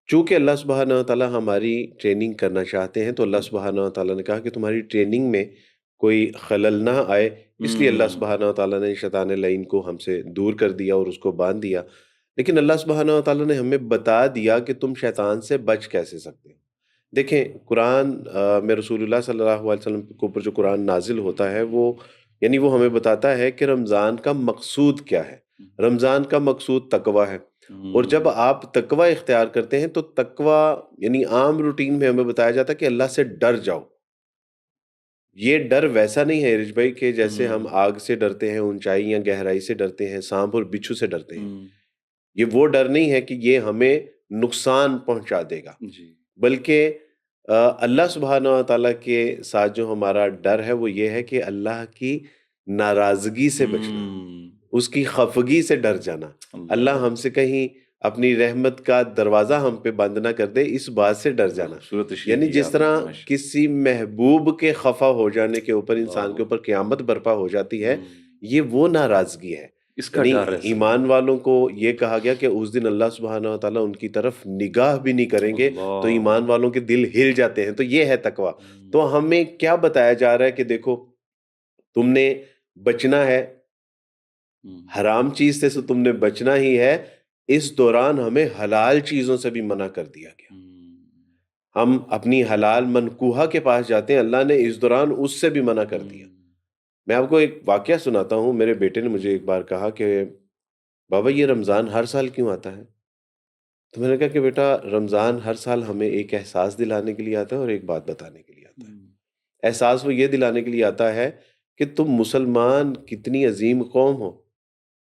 چونکہ اللہ سبحانہ تعالیٰ ہماری ٹریننگ کرنا چاہتے ہیں تو اللہ سبحانہ تعالیٰ نے کہا کہ تمہاری ٹریننگ میں کوئی خلل نہ آئے, اس لیے اللہ سبحانہ تعالیٰ نے شیطان لعین کو ہم سے دور کر دیا اور اس کو باندھ دیا. لیکن اللہ سبحانہ تعالیٰ نے ہمیں بتا دیا کہ تم شیطان سے بچ کیسے سکتے ہو. دیکھیں قرآن میں رسول اللہ صلی اللہ علیہ وسلم کے اوپر جو قرآن نازل ہوتا ہے وہ یعنی وہ ہمیں بتاتا ہے کہ رمضان کا مقصود کیا ہے. رمضان کا مقصود تقوی ہے, اور جب آپ تقوی اختیار کرتے ہیں تو تقوی یعنی عام روٹین میں ہمیں بتایا جاتا ہے کہ اللہ سے ڈر جاؤ. یہ ڈر ویسا نہیں ہے رج بھائی کہ جیسے ہم آگ سے ڈرتے ہیں, اونچائی یا گہرائی سے ڈرتے ہیں, سانپ اور بچھو سے ڈرتے ہیں. یہ وہ ڈر نہیں ہے کہ یہ ہمیں نقصان پہنچا دے گا, بلکہ اللہ سبحانہ و تعالیٰ کے ساتھ جو ہمارا ڈر ہے وہ یہ ہے کہ اللہ کی ناراضگی سے بچنا, اس کی خفگی سے ڈر جانا. اللہ ہم سے کہیں اپنی رحمت کا دروازہ ہم پہ بند نہ کر دے, اس بات سے ڈر جانا. یعنی جس طرح کسی محبوب کے خفا ہو جانے کے اوپر انسان کے اوپر قیامت برپا ہو جاتی ہے, یہ وہ ناراضگی ہے. یعنی ایمان والوں کو یہ کہا گیا کہ اس دن اللہ سبحانہ و تعالیٰ ان کی طرف نگاہ بھی نہیں کریں گے, تو ایمان والوں کے دل ہل جاتے ہیں. تو یہ ہے تقویٰ. تو ہمیں کیا بتایا جا رہا ہے کہ دیکھو تم نے بچنا ہے, حرام چیز سے تم نے بچنا ہی ہے. اس دوران ہمیں حلال چیزوں سے بھی منع کر دیا گیا. ہم اپنی حلال منکوہا کے پاس جاتے ہیں, اللہ نے اس دوران اس سے بھی منع کر دیا. میں آپ کو ایک واقعہ سناتا ہوں. میرے بیٹے نے مجھے ایک بار کہا کہ بابا یہ رمضان ہر سال کیوں آتا ہے؟ تو میں نے کہا کہ بیٹا رمضان ہر سال ہمیں ایک احساس دلانے کے لیے آتا ہے اور ایک بات بتانے کے لیے آتا ہے. احساس وہ یہ دلانے کے لیے آتا ہے کہ تم مسلمان کتنی عظیم قوم ہو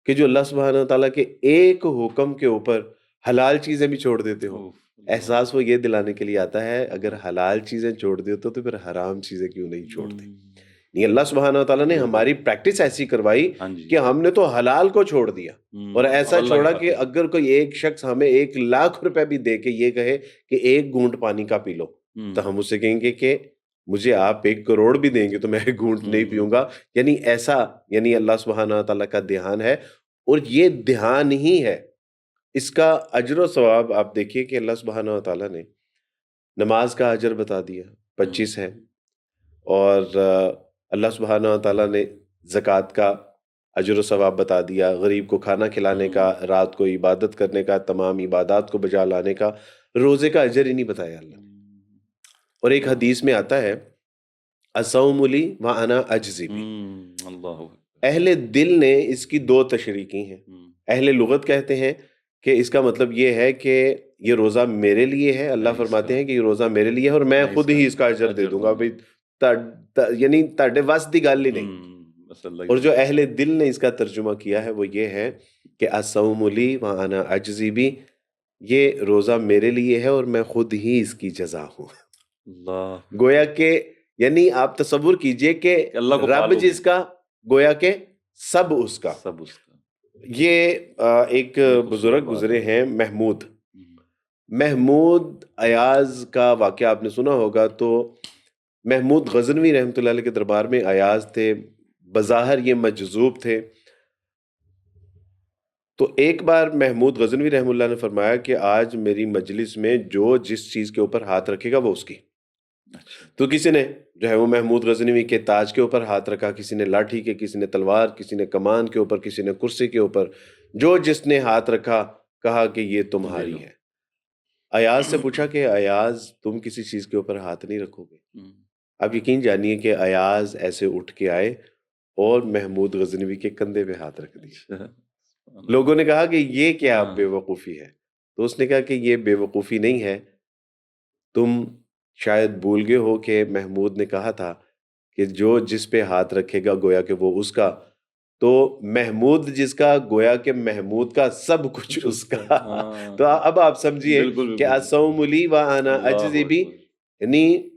کہ جو اللہ سبحانہ تعالیٰ کے ایک حکم کے اوپر حلال چیزیں بھی چھوڑ دیتے ہو. احساس وہ یہ دلانے کے لیے آتا ہے اگر حلال چیزیں چھوڑ دیتے تو پھر حرام چیزیں کیوں نہیں چھوڑتے. نہیں, اللہ سبحانہ تعالیٰ نے ہماری پریکٹس ایسی کروائی کہ ہم نے تو حلال کو چھوڑ دیا, اور ایسا چھوڑا کہ اگر کوئی ایک شخص ہمیں 1,00,000 روپے بھی دے کے یہ کہے کہ ایک گھونٹ پانی کا پی لو, تو ہم اسے کہیں گے کہ مجھے آپ 1 کروڑ بھی دیں گے تو میں ایک گھونٹ نہیں پیوں گا. یعنی ایسا یعنی اللہ سبحانہ تعالیٰ کا دھیان ہے, اور یہ دھیان ہی ہے. اس کا اجر و ثواب آپ دیکھیے کہ اللہ سبحانہ تعالیٰ نے نماز کا اجر بتا دیا 25 ہے, اور اللہ سبحانہ تعالیٰ نے زکوٰۃ کا اجر و ثواب بتا دیا, غریب کو کھانا کھلانے کا, رات کو عبادت کرنے کا, تمام عبادات کو بجا لانے کا, روزے کا اجر ہی نہیں بتایا اللہ نے. اور ایک حدیث میں آتا ہے الصوم لی وانا اجزی بی. اہل دل نے اس کی 2 تشریح کی ہیں. اہل لغت کہتے ہیں کہ اس کا مطلب یہ ہے کہ یہ روزہ میرے لیے ہے, اللہ فرماتے ہیں کہ یہ روزہ میرے لیے ہے اور میں خود ہی اس کا اجر دے دوں گا. بھائی یعنی تاڑے وس دی گل ہی نہیں. اور جو اہل دل نے اس کا ترجمہ کیا ہے وہ یہ ہے کہ الصوم لی وانا اجزی بی, یہ روزہ میرے لیے ہے اور میں خود ہی اس کی جزا ہوں. گویا کہ یعنی آپ تصور کیجئے کہ رب جس کا گویا کہ سب اس کا. یہ ایک بزرگ گزرے ہیں محمود ایاز کا واقعہ آپ نے سنا ہوگا. تو محمود غزنوی رحمۃ اللہ علیہ کے دربار میں ایاز تھے, بظاہر یہ مجذوب تھے. تو ایک بار محمود غزنوی رحمہ اللہ نے فرمایا کہ آج میری مجلس میں جو جس چیز کے اوپر ہاتھ رکھے گا وہ اس کی. اچھا. تو کسی نے جو ہے وہ محمود غزنوی کے تاج کے اوپر ہاتھ رکھا، کسی نے لاٹھی کے، کسی نے تلوار، کسی نے کمان کے اوپر، کسی نے کرسی کے اوپر. جو جس نے ہاتھ رکھا کہا کہ یہ لے تمہاری لو. ہے. ایاز سے پوچھا کہ ایاز تم کسی چیز کے اوپر ہاتھ نہیں رکھو گے؟ آپ یقین جانیے کہ ایاز ایسے اٹھ کے آئے اور محمود غزنوی کے کندھے پہ ہاتھ رکھ دیے. لوگوں نے کہا کہ یہ کیا بے وقوفی ہے؟ تو اس نے کہا کہ یہ بے وقوفی نہیں ہے، تم شاید بھول گئے ہو کہ محمود نے کہا تھا کہ جو جس پہ ہاتھ رکھے گا گویا کہ وہ اس کا. تو محمود جس کا گویا کہ محمود کا سب کچھ اس کا. تو اب آپ سمجھیے کہ الصوم لی وانا اجزی بھی، یعنی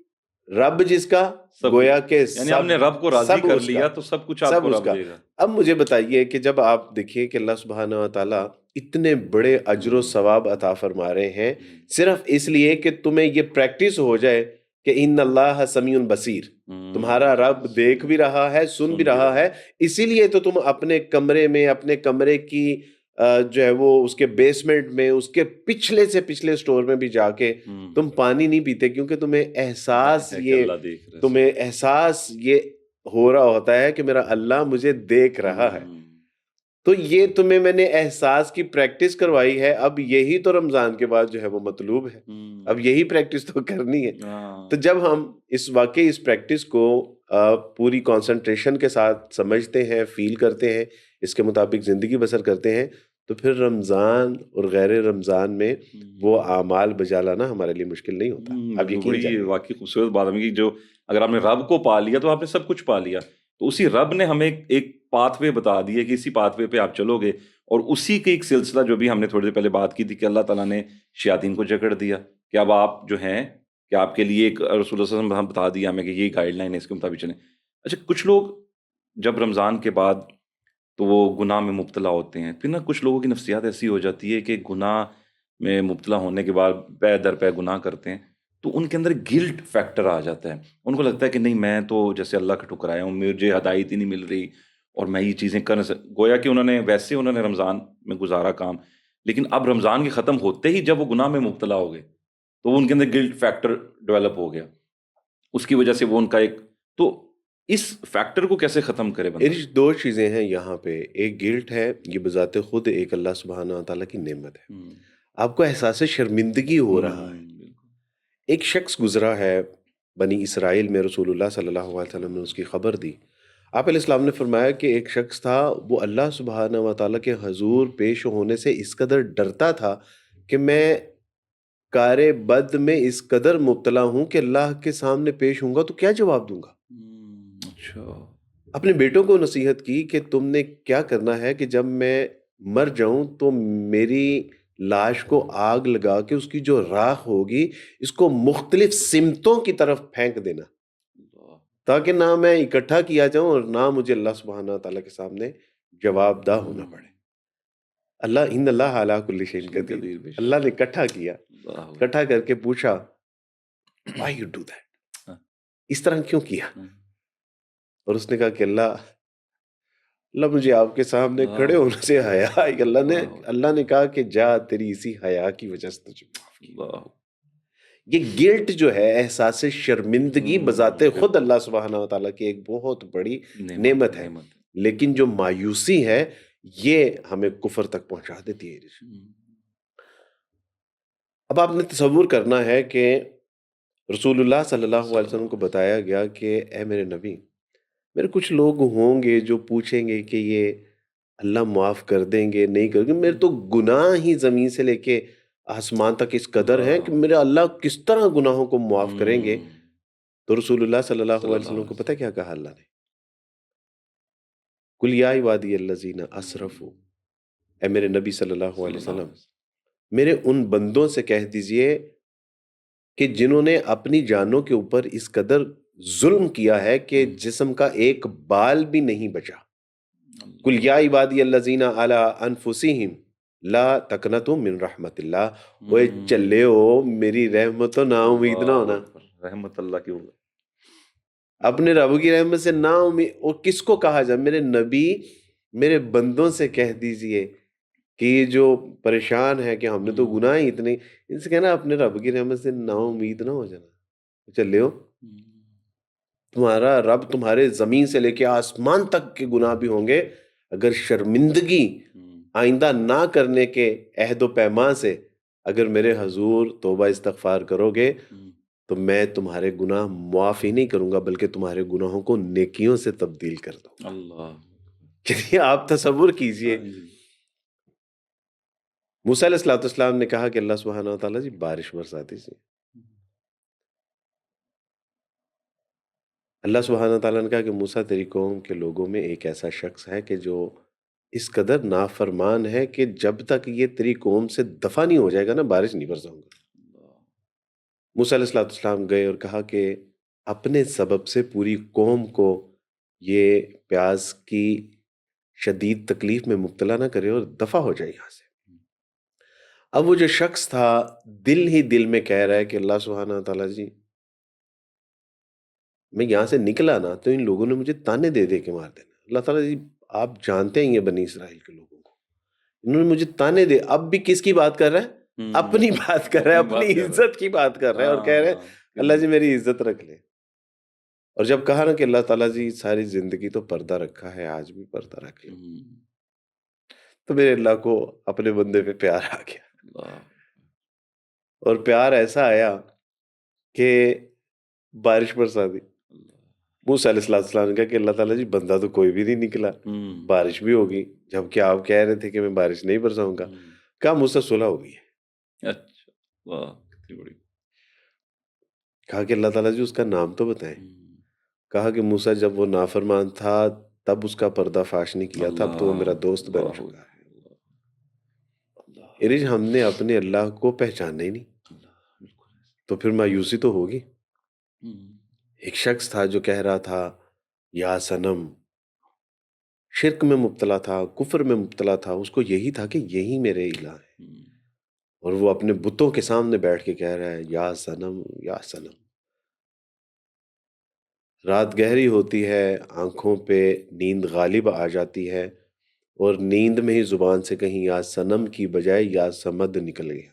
رب جس کا گویا کہ یعنی ہم نے رب کو راضی کر لیا تو سب کچھ آپ کو رب دے گا. اب مجھے بتائیے کہ جب آپ دیکھیے کہ اللہ سبحانہ و تعالیٰ اتنے بڑے اجر و ثواب عطا فرما رہے ہیں صرف اس لیے کہ تمہیں یہ پریکٹس ہو جائے کہ ان اللہ سمیع بصیر، تمہارا رب دیکھ بھی رہا ہے، سن بھی رہا ہے. اسی لیے تو تم اپنے کمرے میں، اپنے کمرے کی جو ہے وہ اس کے بیسمنٹ میں، اس کے پچھلے سے پچھلے سٹور میں بھی جا کے تم پانی نہیں پیتے، کیونکہ تمہیں احساس یہ ہو رہا ہوتا ہے کہ میرا اللہ مجھے دیکھ رہا ہے. تو یہ تمہیں میں نے احساس کی پریکٹس کروائی ہے. اب یہی تو رمضان کے بعد جو ہے وہ مطلوب ہے، اب یہی پریکٹس تو کرنی ہے. تو جب ہم اس پریکٹس کو پوری کانسنٹریشن کے ساتھ سمجھتے ہیں، فیل کرتے ہیں، اس کے مطابق زندگی بسر کرتے ہیں، تو پھر رمضان اور غیر رمضان میں وہ اعمال بجا لانا ہمارے لیے مشکل نہیں ہوتا. اب بڑی واقعی خوبصورت بات ہے کہ جو اگر آپ نے رب کو پا لیا تو آپ نے سب کچھ پا لیا. تو اسی رب نے ہمیں ایک پاتھ وے بتا دی ہے کہ اسی پاتھ وے پہ آپ چلو گے. اور اسی کے ایک سلسلہ جو بھی ہم نے تھوڑی دیر پہلے بات کی تھی کہ اللہ تعالیٰ نے شیاطین کو جکڑ دیا کہ اب آپ جو ہیں کہ آپ کے لیے ایک رسول اللہ صلی اللہ علیہ وسلم بتا دیا ہمیں کہ یہ گائیڈ لائن ہے، اس کے مطابق چلیں. اچھا، کچھ لوگ جب رمضان کے بعد تو وہ گناہ میں مبتلا ہوتے ہیں، پھر نا کچھ لوگوں کی نفسیات ایسی ہو جاتی ہے کہ گناہ میں مبتلا ہونے کے بعد پے در پے گناہ کرتے ہیں تو ان کے اندر گلٹ فیکٹر آ جاتا ہے. ان کو لگتا ہے کہ نہیں، میں تو جیسے اللہ کا ٹھکرایا ہوں، مجھے ہدایت ہی نہیں مل رہی اور میں یہ چیزیں گویا کہ انہوں نے رمضان میں گزارا کام، لیکن اب رمضان کے ختم ہوتے ہی جب وہ گناہ میں مبتلا ہو گئے تو ان کے اندر گلٹ فیکٹر ڈیولپ ہو گیا. اس کی وجہ سے وہ ان کا تو اس فیکٹر کو کیسے ختم کرے بندہ؟ دو چیزیں ہیں یہاں پہ. ایک گلٹ ہے، یہ بذات خود ایک اللہ سبحانہ تعالیٰ کی نعمت ہے، آپ کو احساس شرمندگی ہو رہا ہے. ایک شخص گزرا ہے بنی اسرائیل میں، رسول اللہ صلی اللہ علیہ وسلم نے اس کی خبر دی. آپ علیہ السلام نے فرمایا کہ ایک شخص تھا، وہ اللہ سبحانہ و تعالیٰ کے حضور پیش ہونے سے اس قدر ڈرتا تھا کہ میں کار بد میں اس قدر مبتلا ہوں کہ اللہ کے سامنے پیش ہوں گا تو کیا جواب دوں گا. اپنے بیٹوں کو نصیحت کی کہ تم نے کیا کرنا ہے کہ جب میں مر جاؤں تو میری لاش کو آگ لگا کے اس کی جو راکھ ہوگی اس کو مختلف سمتوں کی طرف پھینک دینا، تاکہ نہ میں اکٹھا کیا جاؤں اور نہ مجھے اللہ سبحانہ تعالیٰ کے سامنے جواب دہ ہونا پڑے. اللہ ان اللہ علی کل شیء قدیر، اللہ نے اکٹھا کیا، اکٹھا کر کے پوچھا why you do that، اس طرح کیوں کیا؟ اور اس نے کہا کہ اللہ مجھے آپ کے سامنے کھڑے ہونے سے حیا ہے. اللہ نے کہا کہ جا، تیری اسی حیا کی وجہ سے تجھے معاف کیا. یہ گلٹ جو ہے، احساس شرمندگی، بذات خود اللہ سبحانہ و تعالیٰ کی ایک بہت بڑی نعمت ہے، لیکن جو مایوسی ہے یہ ہمیں کفر تک پہنچا دیتی ہے. اب آپ نے تصور کرنا ہے کہ رسول اللہ صلی اللہ علیہ وسلم کو بتایا گیا کہ اے میرے نبی، میرے کچھ لوگ ہوں گے جو پوچھیں گے کہ یہ اللہ معاف کر دیں گے نہیں کر گے، میرے تو گناہ ہی زمین سے لے کے آسمان تک اس قدر ہے کہ میرے اللہ کس طرح گناہوں کو معاف کریں گے. تو رسول اللہ صلی اللہ علیہ وسلم کو پتہ کیا کہا اللہ نے؟ قل یا عبادی الذین اسرفوا، اے میرے نبی صلی اللہ علیہ وسلم، میرے ان بندوں سے کہہ دیجئے کہ جنہوں نے اپنی جانوں کے اوپر اس قدر ظلم کیا ہے کہ جسم کا ایک بال بھی نہیں بچا. قل یا عبادی الذین علی انفسہم لا تقنطوا من رحمت اللہ. وہ چلے ہو، میری رحمت نا امید نہ ہونا، رحمت اللہ کی اپنے رب کی رحمت سے نا امید. اور کس کو کہا جائے؟ میرے نبی، میرے بندوں سے کہہ دیجئے کہ یہ جو پریشان ہے کہ ہم نے تو گناہ ہی اتنے، ان سے کہنا اپنے رب کی رحمت سے نا امید نہ ہو جانا. چلے ہو تمہارا رب تمہارے زمین سے لے کے آسمان تک کے گناہ بھی ہوں گے، اگر شرمندگی آئندہ نہ کرنے کے عہد و پیمان سے اگر میرے حضور توبہ استغفار کرو گے تو میں تمہارے گناہ معاف ہی نہیں کروں گا بلکہ تمہارے گناہوں کو نیکیوں سے تبدیل کر دوں گا. اللہ. چلیے آپ تصور کیجئے، موسیٰ علیہ السلام نے کہا کہ اللہ سبحانہ و تعالیٰ جی بارش برسا دیجیے. اللہ سبحانہ و تعالیٰ نے کہا کہ موسیٰ تیری قوم کے لوگوں میں ایک ایسا شخص ہے کہ جو اس قدر نافرمان ہے کہ جب تک یہ تیری قوم سے دفع نہیں ہو جائے گا نا بارش نہیں برساؤں گا. موسیٰ علیہ السلام گئے اور کہا کہ اپنے سبب سے پوری قوم کو یہ پیاس کی شدید تکلیف میں مبتلا نہ کرے اور دفع ہو جائے یہاں سے. اب وہ جو شخص تھا دل ہی دل میں کہہ رہا ہے کہ اللہ سبحانہ تعالیٰ جی میں یہاں سے نکلا نا تو ان لوگوں نے مجھے تانے دے دے کے مار دینا. اللہ تعالیٰ جی آپ جانتے ہیں یہ بنی اسرائیل کے لوگوں کو، انہوں نے مجھے تانے دے. اب بھی کس کی بات کر رہا ہے؟ اپنی بات کر رہا ہے، اپنی عزت کی بات کر رہا ہے اور کہہ رہے ہیں اللہ جی میری عزت رکھ لے. اور جب کہا نا کہ اللہ تعالیٰ جی ساری زندگی تو پردہ رکھا ہے، آج بھی پردہ رکھ لو، تو میرے اللہ کو اپنے بندے پہ پیار آ گیا. اور پیار ایسا آیا کہ بارش برسا دی. موسیٰ علیہ السلام نے کہا کہ اللہ تعالیٰ جی بندہ تو کوئی بھی نہیں نکلا، بارش بھی ہوگی جبکہ آپ کہہ رہے تھے کہ میں بارش نہیں برساؤں گا. کہا موسیٰ صلح ہو گئی ہے. اچھا، کتنی بڑی. کہا کہ اللہ تعالیٰ جی اس کا نام تو بتائیں. کہا کہ موسیٰ جب وہ نافرمان تھا تب اس کا پردہ فاش نہیں کیا تھا، اب تو وہ میرا دوست بن چکا ہے. ارج ہم نے اپنے اللہ کو پہچانا ہی نہیں تو پھر مایوسی تو ہوگی. ایک شخص تھا جو کہہ رہا تھا یا صنم، شرک میں مبتلا تھا، کفر میں مبتلا تھا، اس کو یہی تھا کہ یہی میرے الہ ہے، اور وہ اپنے بتوں کے سامنے بیٹھ کے کہہ رہا ہے یا صنم یا صنم. رات گہری ہوتی ہے، آنکھوں پہ نیند غالب آ جاتی ہے اور نیند میں ہی زبان سے کہیں یا صنم کی بجائے یا صمد نکل گیا.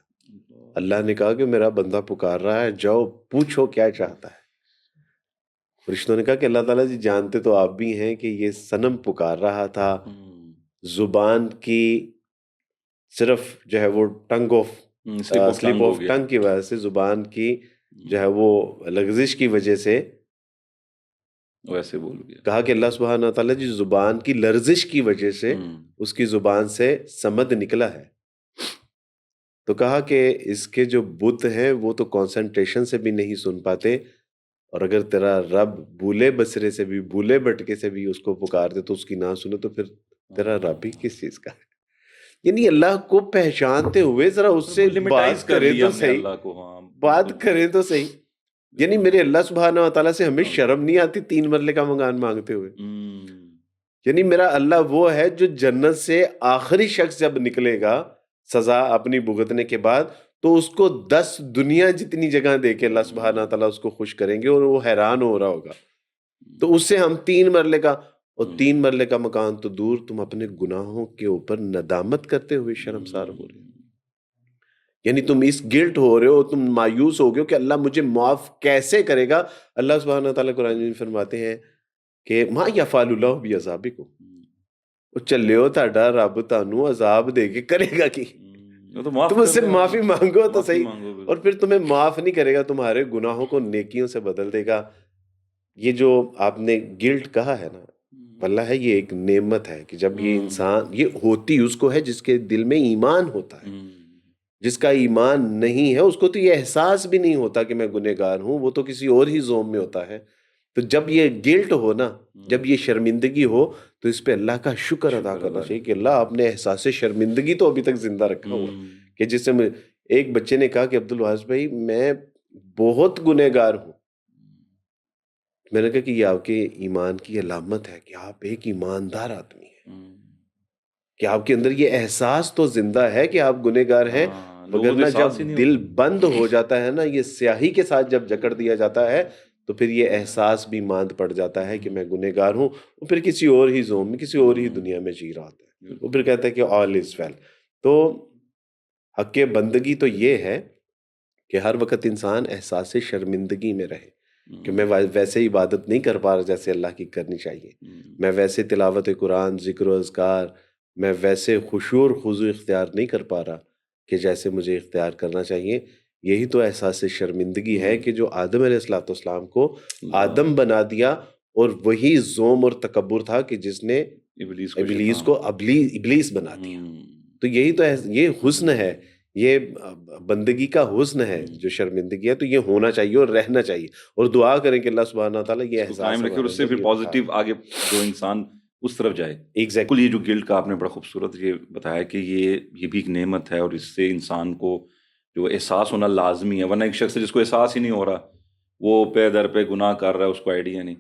اللہ نے کہا کہ میرا بندہ پکار رہا ہے، جاؤ پوچھو کیا چاہتا ہے. فرشتوں نے کہا کہ اللہ تعالیٰ جی جانتے تو آپ بھی ہیں کہ یہ صنم پکار رہا تھا، زبان کی صرف جو ہے وہ سلپ آف ٹنگ کی وجہ سے، زبان کی جو ہے وہ لغزش کی وجہ سے ویسے بول گیا. کہا کہ اللہ سبحانہ تعالیٰ جی زبان کی لرزش کی وجہ سے اس کی زبان سے سمد نکلا ہے. تو کہا کہ اس کے جو بت ہیں وہ تو کانسنٹریشن سے بھی نہیں سن پاتے، اور اگر تیرا رب بولے بسرے سے بھی، بولے بٹکے سے بھی اس کو پکار دے تو اس کی نہ سنے تو پھر تیرا رب ہی کس چیز کا ہے. یعنی اللہ کو پہچانتے ہوئے ذرا اس سے بات کریں تو صحیح، بات کریں تو صحیح. یعنی میرے اللہ سبحانہ و تعالیٰ سے ہمیں شرم نہیں آتی 3 مرلے کا مکان مانگتے ہوئے. یعنی میرا اللہ وہ ہے جو جنت سے آخری شخص جب نکلے گا سزا اپنی بھگتنے کے بعد تو اس کو 10 دنیا جتنی جگہ دے کے اللہ سبحانہ و تعالیٰ اس کو خوش کریں گے اور وہ حیران ہو رہا ہوگا. تو اس سے ہم 3 مرلے کا، اور 3 مرلے کا مکان تو دور، تم اپنے گناہوں کے اوپر ندامت کرتے ہوئے شرمسار ہو رہے ہو. یعنی تم اس گلٹ ہو رہے ہو، تم مایوس ہو گئے ہو کہ اللہ مجھے معاف کیسے کرے گا. اللہ سبحانہ و تعالیٰ قرآن میں فرماتے ہیں کہ ما یفعل اللہ بعذابکم، وہ چلے ہو تہاڈا رب تانوں عذاب دے کے کرے گا کی، تم اس سے معافی مانگو تو صحیح، اور پھر تمہیں معاف نہیں کرے گا، تمہارے گناہوں کو نیکیوں سے بدل دے گا. یہ جو آپ نے گلٹ کہا ہے نا، واللہ ہے یہ ایک نعمت ہے کہ جب یہ انسان، یہ ہوتی اس کو ہے جس کے دل میں ایمان ہوتا ہے. جس کا ایمان نہیں ہے اس کو تو یہ احساس بھی نہیں ہوتا کہ میں گنہگار ہوں، وہ تو کسی اور ہی زوم میں ہوتا ہے. تو جب یہ گلٹ ہو نا، جب یہ شرمندگی ہو تو اس پہ اللہ کا شکر ادا کرنا چاہیے کہ اللہ آپ نے احساس شرمندگی تو ابھی تک زندہ رکھا ہوا. کہ جس سے ایک بچے نے کہا کہ عبدالواس بھائی میں بہت گنہگار ہوں. میں نے کہا کہ یہ آپ کے ایمان کی علامت ہے کہ آپ ایک ایماندار آدمی ہیں، کہ آپ کے اندر یہ احساس تو زندہ ہے کہ آپ گنہگار ہیں. مگر نہ جب دل بند ہو جاتا ہے نا، یہ سیاہی کے ساتھ جب جکڑ دیا جاتا ہے تو پھر یہ احساس بھی ماند پڑ جاتا ہے کہ میں گنہگار ہوں، اور پھر کسی اور ہی زوم میں، کسی اور ہی دنیا میں جی رہا ہوتا ہے. وہ پھر کہتا ہے کہ آل از ویل. تو حق بندگی تو یہ ہے کہ ہر وقت انسان احساس شرمندگی میں رہے کہ میں ویسے عبادت نہیں کر پا رہا جیسے اللہ کی کرنی چاہیے، میں ویسے تلاوت قرآن، ذکر و اذکار، میں ویسے خشوع اور خضوع اختیار نہیں کر پا رہا کہ جیسے مجھے اختیار کرنا چاہیے۔ یہی تو احساس شرمندگی ہے کہ جو آدم علیہ الصلوۃ والسلام کو آدم بنا دیا، اور وہی زوم اور تکبر تھا کہ جس نے ابلیس کو ابلیس بنا دیا۔ تو یہی تو یہ حسن ہے، یہ بندگی کا حسن ہے جو شرمندگی ہے۔ تو یہ ہونا چاہیے اور رہنا چاہیے، اور دعا کریں کہ اللہ سبحانہ تعالیٰ یہ احساس قائم رکھے اور اس سے پھر پازیٹیو آگے جو انسان اس طرف جائے۔ ایگزیکٹلی، یہ جو گلٹ کا آپ نے بڑا خوبصورت یہ بتایا کہ یہ بھی ایک نعمت ہے، اور اس سے انسان کو جو احساس ہونا لازمی ہے، ورنہ ایک شخص جس کو احساس ہی نہیں ہو رہا وہ پے در پہ گناہ کر رہا ہے، اس کو آئیڈیا نہیں۔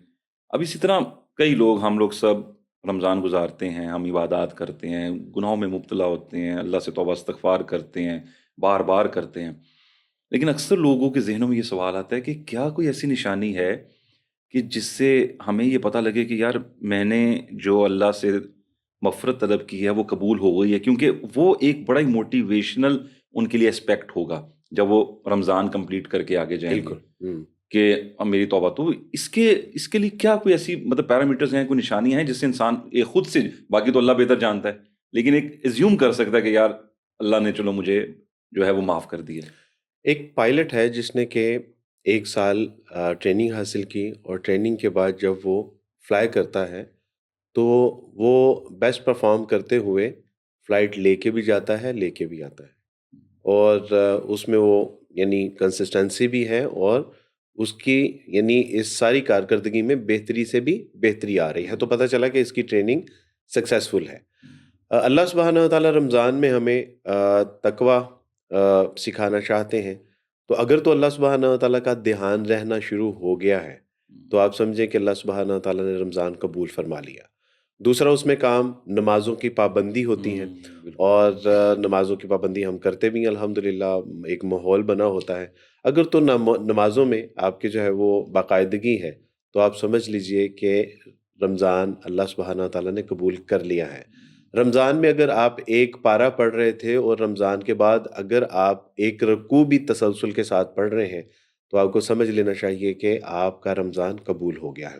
اب اسی طرح کئی لوگ، ہم لوگ سب رمضان گزارتے ہیں، ہم عبادات کرتے ہیں، گناہوں میں مبتلا ہوتے ہیں، اللہ سے توبہ استغفار کرتے ہیں، بار بار کرتے ہیں، لیکن اکثر لوگوں کے ذہنوں میں یہ سوال آتا ہے کہ کیا کوئی ایسی نشانی ہے کہ جس سے ہمیں یہ پتہ لگے کہ یار میں نے جو اللہ سے مغفرت طلب کی ہے وہ قبول ہو گئی ہے، کیونکہ وہ ایک بڑا ہی موٹیویشنل ان کے لیے اسپیکٹ ہوگا جب وہ رمضان کمپلیٹ کر کے آگے جائیں گے بالکل۔ کہ اب میری توبہ۔ تو اس کے لیے کیا کوئی ایسی مطلب پیرامیٹرز ہیں، کوئی نشانیاں ہیں جس سے انسان ایک خود سے، باقی تو اللہ بہتر جانتا ہے، لیکن ایک ایزیوم کر سکتا ہے کہ یار اللہ نے چلو مجھے جو ہے وہ معاف کر دیا۔ ایک پائلٹ ہے جس نے کہ 1 سال ٹریننگ حاصل کی، اور ٹریننگ کے بعد جب وہ فلائی کرتا ہے تو وہ بیسٹ پرفارم کرتے ہوئے فلائٹ لے کے بھی جاتا ہے، لے کے بھی آتا ہے، اور اس میں وہ یعنی کنسسٹنسی بھی ہے، اور اس کی یعنی اس ساری کارکردگی میں بہتری سے بھی بہتری آ رہی ہے۔ تو پتہ چلا کہ اس کی ٹریننگ سکسیسفل ہے۔ اللہ سبحانہ و تعالیٰ رمضان میں ہمیں تقوی سکھانا چاہتے ہیں، تو اگر تو اللہ سبحانہ و تعالیٰ کا دھیان رہنا شروع ہو گیا ہے تو آپ سمجھیں کہ اللہ سبحانہ و تعالیٰ نے رمضان قبول فرما لیا۔ دوسرا اس میں کام نمازوں کی پابندی ہوتی ہیں، اور نمازوں کی پابندی ہم کرتے بھی ہیں الحمدللہ، ایک ماحول بنا ہوتا ہے۔ اگر تو نمازوں میں آپ کی جو ہے وہ باقاعدگی ہے تو آپ سمجھ لیجئے کہ رمضان اللہ سبحانہ و تعالیٰ نے قبول کر لیا ہے۔ رمضان میں اگر آپ ایک پارہ پڑھ رہے تھے اور رمضان کے بعد اگر آپ ایک رکوع بھی تسلسل کے ساتھ پڑھ رہے ہیں تو آپ کو سمجھ لینا چاہیے کہ آپ کا رمضان قبول ہو گیا ہے۔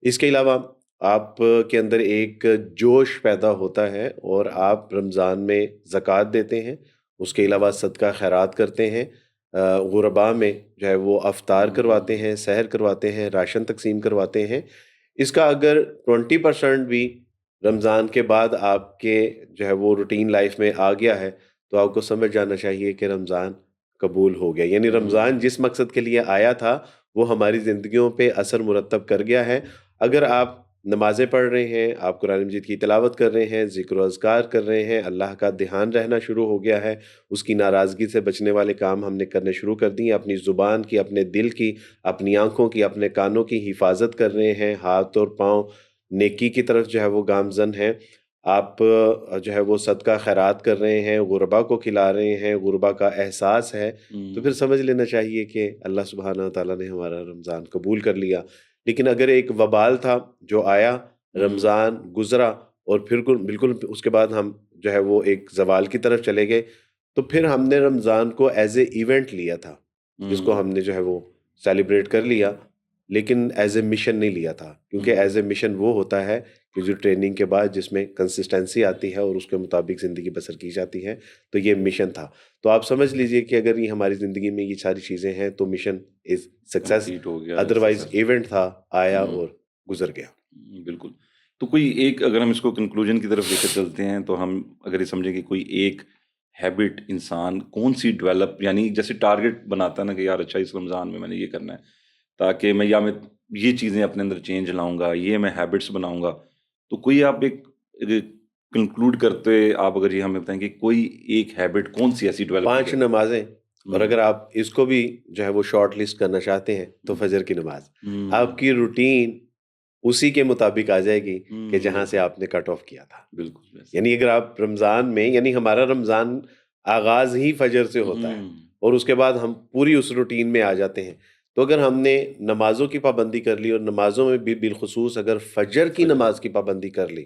اس کے علاوہ آپ کے اندر ایک جوش پیدا ہوتا ہے، اور آپ رمضان میں زکوٰۃ دیتے ہیں، اس کے علاوہ صدقہ خیرات کرتے ہیں، غرباء میں جو ہے وہ افطار کرواتے ہیں، سحر کرواتے ہیں، راشن تقسیم کرواتے ہیں۔ اس کا اگر 20% بھی رمضان کے بعد آپ کے جو ہے وہ روٹین لائف میں آ گیا ہے تو آپ کو سمجھ جانا چاہیے کہ رمضان قبول ہو گیا، یعنی رمضان جس مقصد کے لیے آیا تھا وہ ہماری زندگیوں پہ اثر مرتب کر گیا ہے۔ اگر آپ نمازیں پڑھ رہے ہیں، آپ قرآن مجید کی تلاوت کر رہے ہیں، ذکر و اذکار کر رہے ہیں، اللہ کا دھیان رہنا شروع ہو گیا ہے، اس کی ناراضگی سے بچنے والے کام ہم نے کرنے شروع کر دیے، اپنی زبان کی، اپنے دل کی، اپنی آنکھوں کی، اپنے کانوں کی حفاظت کر رہے ہیں، ہاتھ اور پاؤں نیکی کی طرف جو ہے وہ گامزن ہیں، آپ جو ہے وہ صدقہ خیرات کر رہے ہیں، غربا کو کھلا رہے ہیں، غربا کا احساس ہے، تو پھر سمجھ لینا چاہیے کہ اللہ سبحانہ تعالیٰ نے ہمارا رمضان قبول کر لیا۔ لیکن اگر ایک وبال تھا جو آیا، رمضان گزرا، اور پھر بالکل اس کے بعد ہم جو ہے وہ ایک زوال کی طرف چلے گئے، تو پھر ہم نے رمضان کو ایز اے ایونٹ لیا تھا، جس کو ہم نے جو ہے وہ سیلیبریٹ کر لیا، لیکن ایز اے مشن نہیں لیا تھا، کیونکہ ایز اے مشن وہ ہوتا ہے کہ جو ٹریننگ کے بعد جس میں کنسسٹنسی آتی ہے اور اس کے مطابق زندگی بسر کی جاتی ہے، تو یہ مشن تھا۔ تو آپ سمجھ لیجئے کہ اگر یہ ہماری زندگی میں یہ ساری چیزیں ہیں تو mission is success, otherwise event تھا، آیا اور گزر گیا۔ بالکل۔ تو کوئی ایک، اگر ہم اس کو کنکلوژن کی طرف لے کر چلتے ہیں تو ہم اگر یہ سمجھیں کہ کوئی ایک ہیبٹ انسان کون سی ڈیولپ، یعنی جیسے ٹارگٹ بناتا ہے نا کہ یار اچھا اس رمضان میں نے یہ کرنا ہے، تاکہ میں یہ چیزیں اپنے اندر چینج لاؤں گا، یہ میں ہیبٹس بناؤں گا، تو کوئی آپ ایک کنکلوڈ کرتے آپ اگر یہ ہمیں بتائیں کہ کوئی ایک ہیبٹ کون سی ایسی ڈیولپ؟ 5 نمازیں، اور اگر آپ اس کو بھی جو ہے وہ شارٹ لسٹ کرنا چاہتے ہیں تو فجر کی نماز، آپ کی روٹین اسی کے مطابق آ جائے گی کہ جہاں سے آپ نے کٹ آف کیا تھا۔ بالکل، یعنی اگر آپ رمضان میں، یعنی ہمارا رمضان آغاز ہی فجر سے ہوتا ہے، اور اس کے بعد ہم پوری اس روٹین میں آ جاتے ہیں، تو اگر ہم نے نمازوں کی پابندی کر لی، اور نمازوں میں بھی بالخصوص اگر فجر کی نماز کی پابندی کر لی،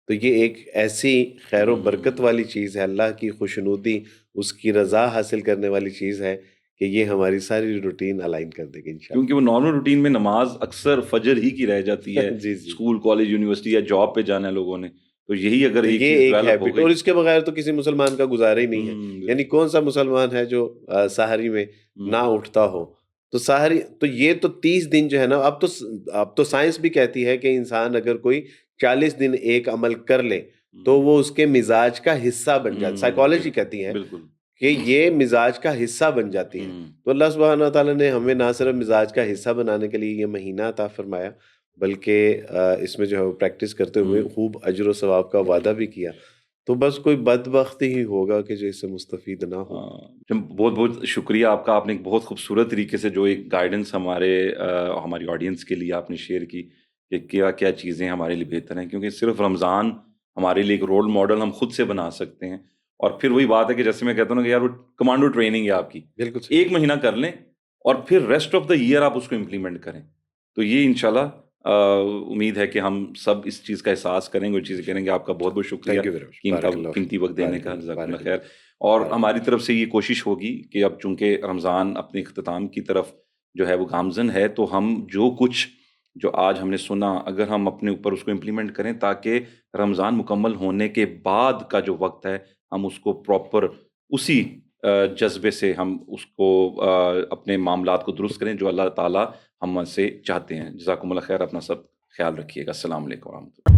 تو یہ ایک ایسی خیر و برکت والی چیز ہے، اللہ کی خوشنودی، اس کی رضا حاصل کرنے والی چیز ہے کہ یہ ہماری ساری روٹین الائن کر دے گی انشاءاللہ۔ کیونکہ وہ نارمل روٹین میں نماز اکثر فجر ہی کی رہ جاتی ہے، جی جی، اسکول کالج یونیورسٹی یا جاب پہ جانا ہے لوگوں نے، تو یہی اگر تو ایک یہ چیز ایک ڈیولپ ہو ہیبٹ، گئی۔ اور اس کے بغیر تو کسی مسلمان کا گزارا ہی نہیں ہے، یعنی کون سا مسلمان ہے جو سحری میں نہ اٹھتا ہو؟ تو سحری تو یہ تو 30 دن جو ہے نا، اب تو سائنس بھی کہتی ہے کہ انسان اگر کوئی 40 دن ایک عمل کر لے تو وہ اس کے مزاج کا حصہ بن جاتا، سائیکالوجی کہتی ہے بالکل کہ یہ مزاج کا حصہ بن جاتی ہے۔ تو اللہ سبحانہ و تعالیٰ نے ہمیں نہ صرف مزاج کا حصہ بنانے کے لیے یہ مہینہ عطا فرمایا، بلکہ اس میں جو ہے وہ پریکٹس کرتے ہوئے خوب اجر و ثواب کا وعدہ بھی کیا۔ تو بس کوئی بدبخت ہی ہوگا کہ جو اس سے مستفید نہ ہو۔ بہت بہت شکریہ آپ کا، آپ نے ایک بہت خوبصورت طریقے سے جو ایک گائیڈنس ہماری آڈینس کے لیے آپ نے شیئر کی کہ کیا کیا چیزیں ہمارے لیے بہتر ہیں، کیونکہ صرف رمضان ہمارے لیے ایک رول ماڈل ہم خود سے بنا سکتے ہیں۔ اور پھر وہی بات ہے کہ جیسے میں کہتا ہوں کہ یار وہ کمانڈو ٹریننگ ہے آپ کی، بالکل ایک مہینہ کر لیں اور پھر ریسٹ آف دا ایئر آپ اس کو امپلیمنٹ کریں، تو یہ انشاءاللہ امید ہے کہ ہم سب اس چیز کا احساس کریں گے، چیزیں کریں گے۔ آپ کا بہت بہت شکریہ قیمتی وقت دینے کا، جزاک اللہ خیر۔ اور ہماری طرف سے یہ کوشش ہوگی کہ اب چونکہ رمضان اپنے اختتام کی طرف جو ہے وہ گامزن ہے، تو ہم جو کچھ جو آج ہم نے سنا اگر ہم اپنے اوپر اس کو امپلیمنٹ کریں، تاکہ رمضان مکمل ہونے کے بعد کا جو وقت ہے ہم اس کو پراپر اسی جذبے سے ہم اس کو اپنے معاملات کو درست کریں جو اللہ تعالیٰ ہم سے چاہتے ہیں۔ جزاکم اللہ خیر، اپنا سب خیال رکھیے گا۔ السلام علیکم ورحمۃ اللہ۔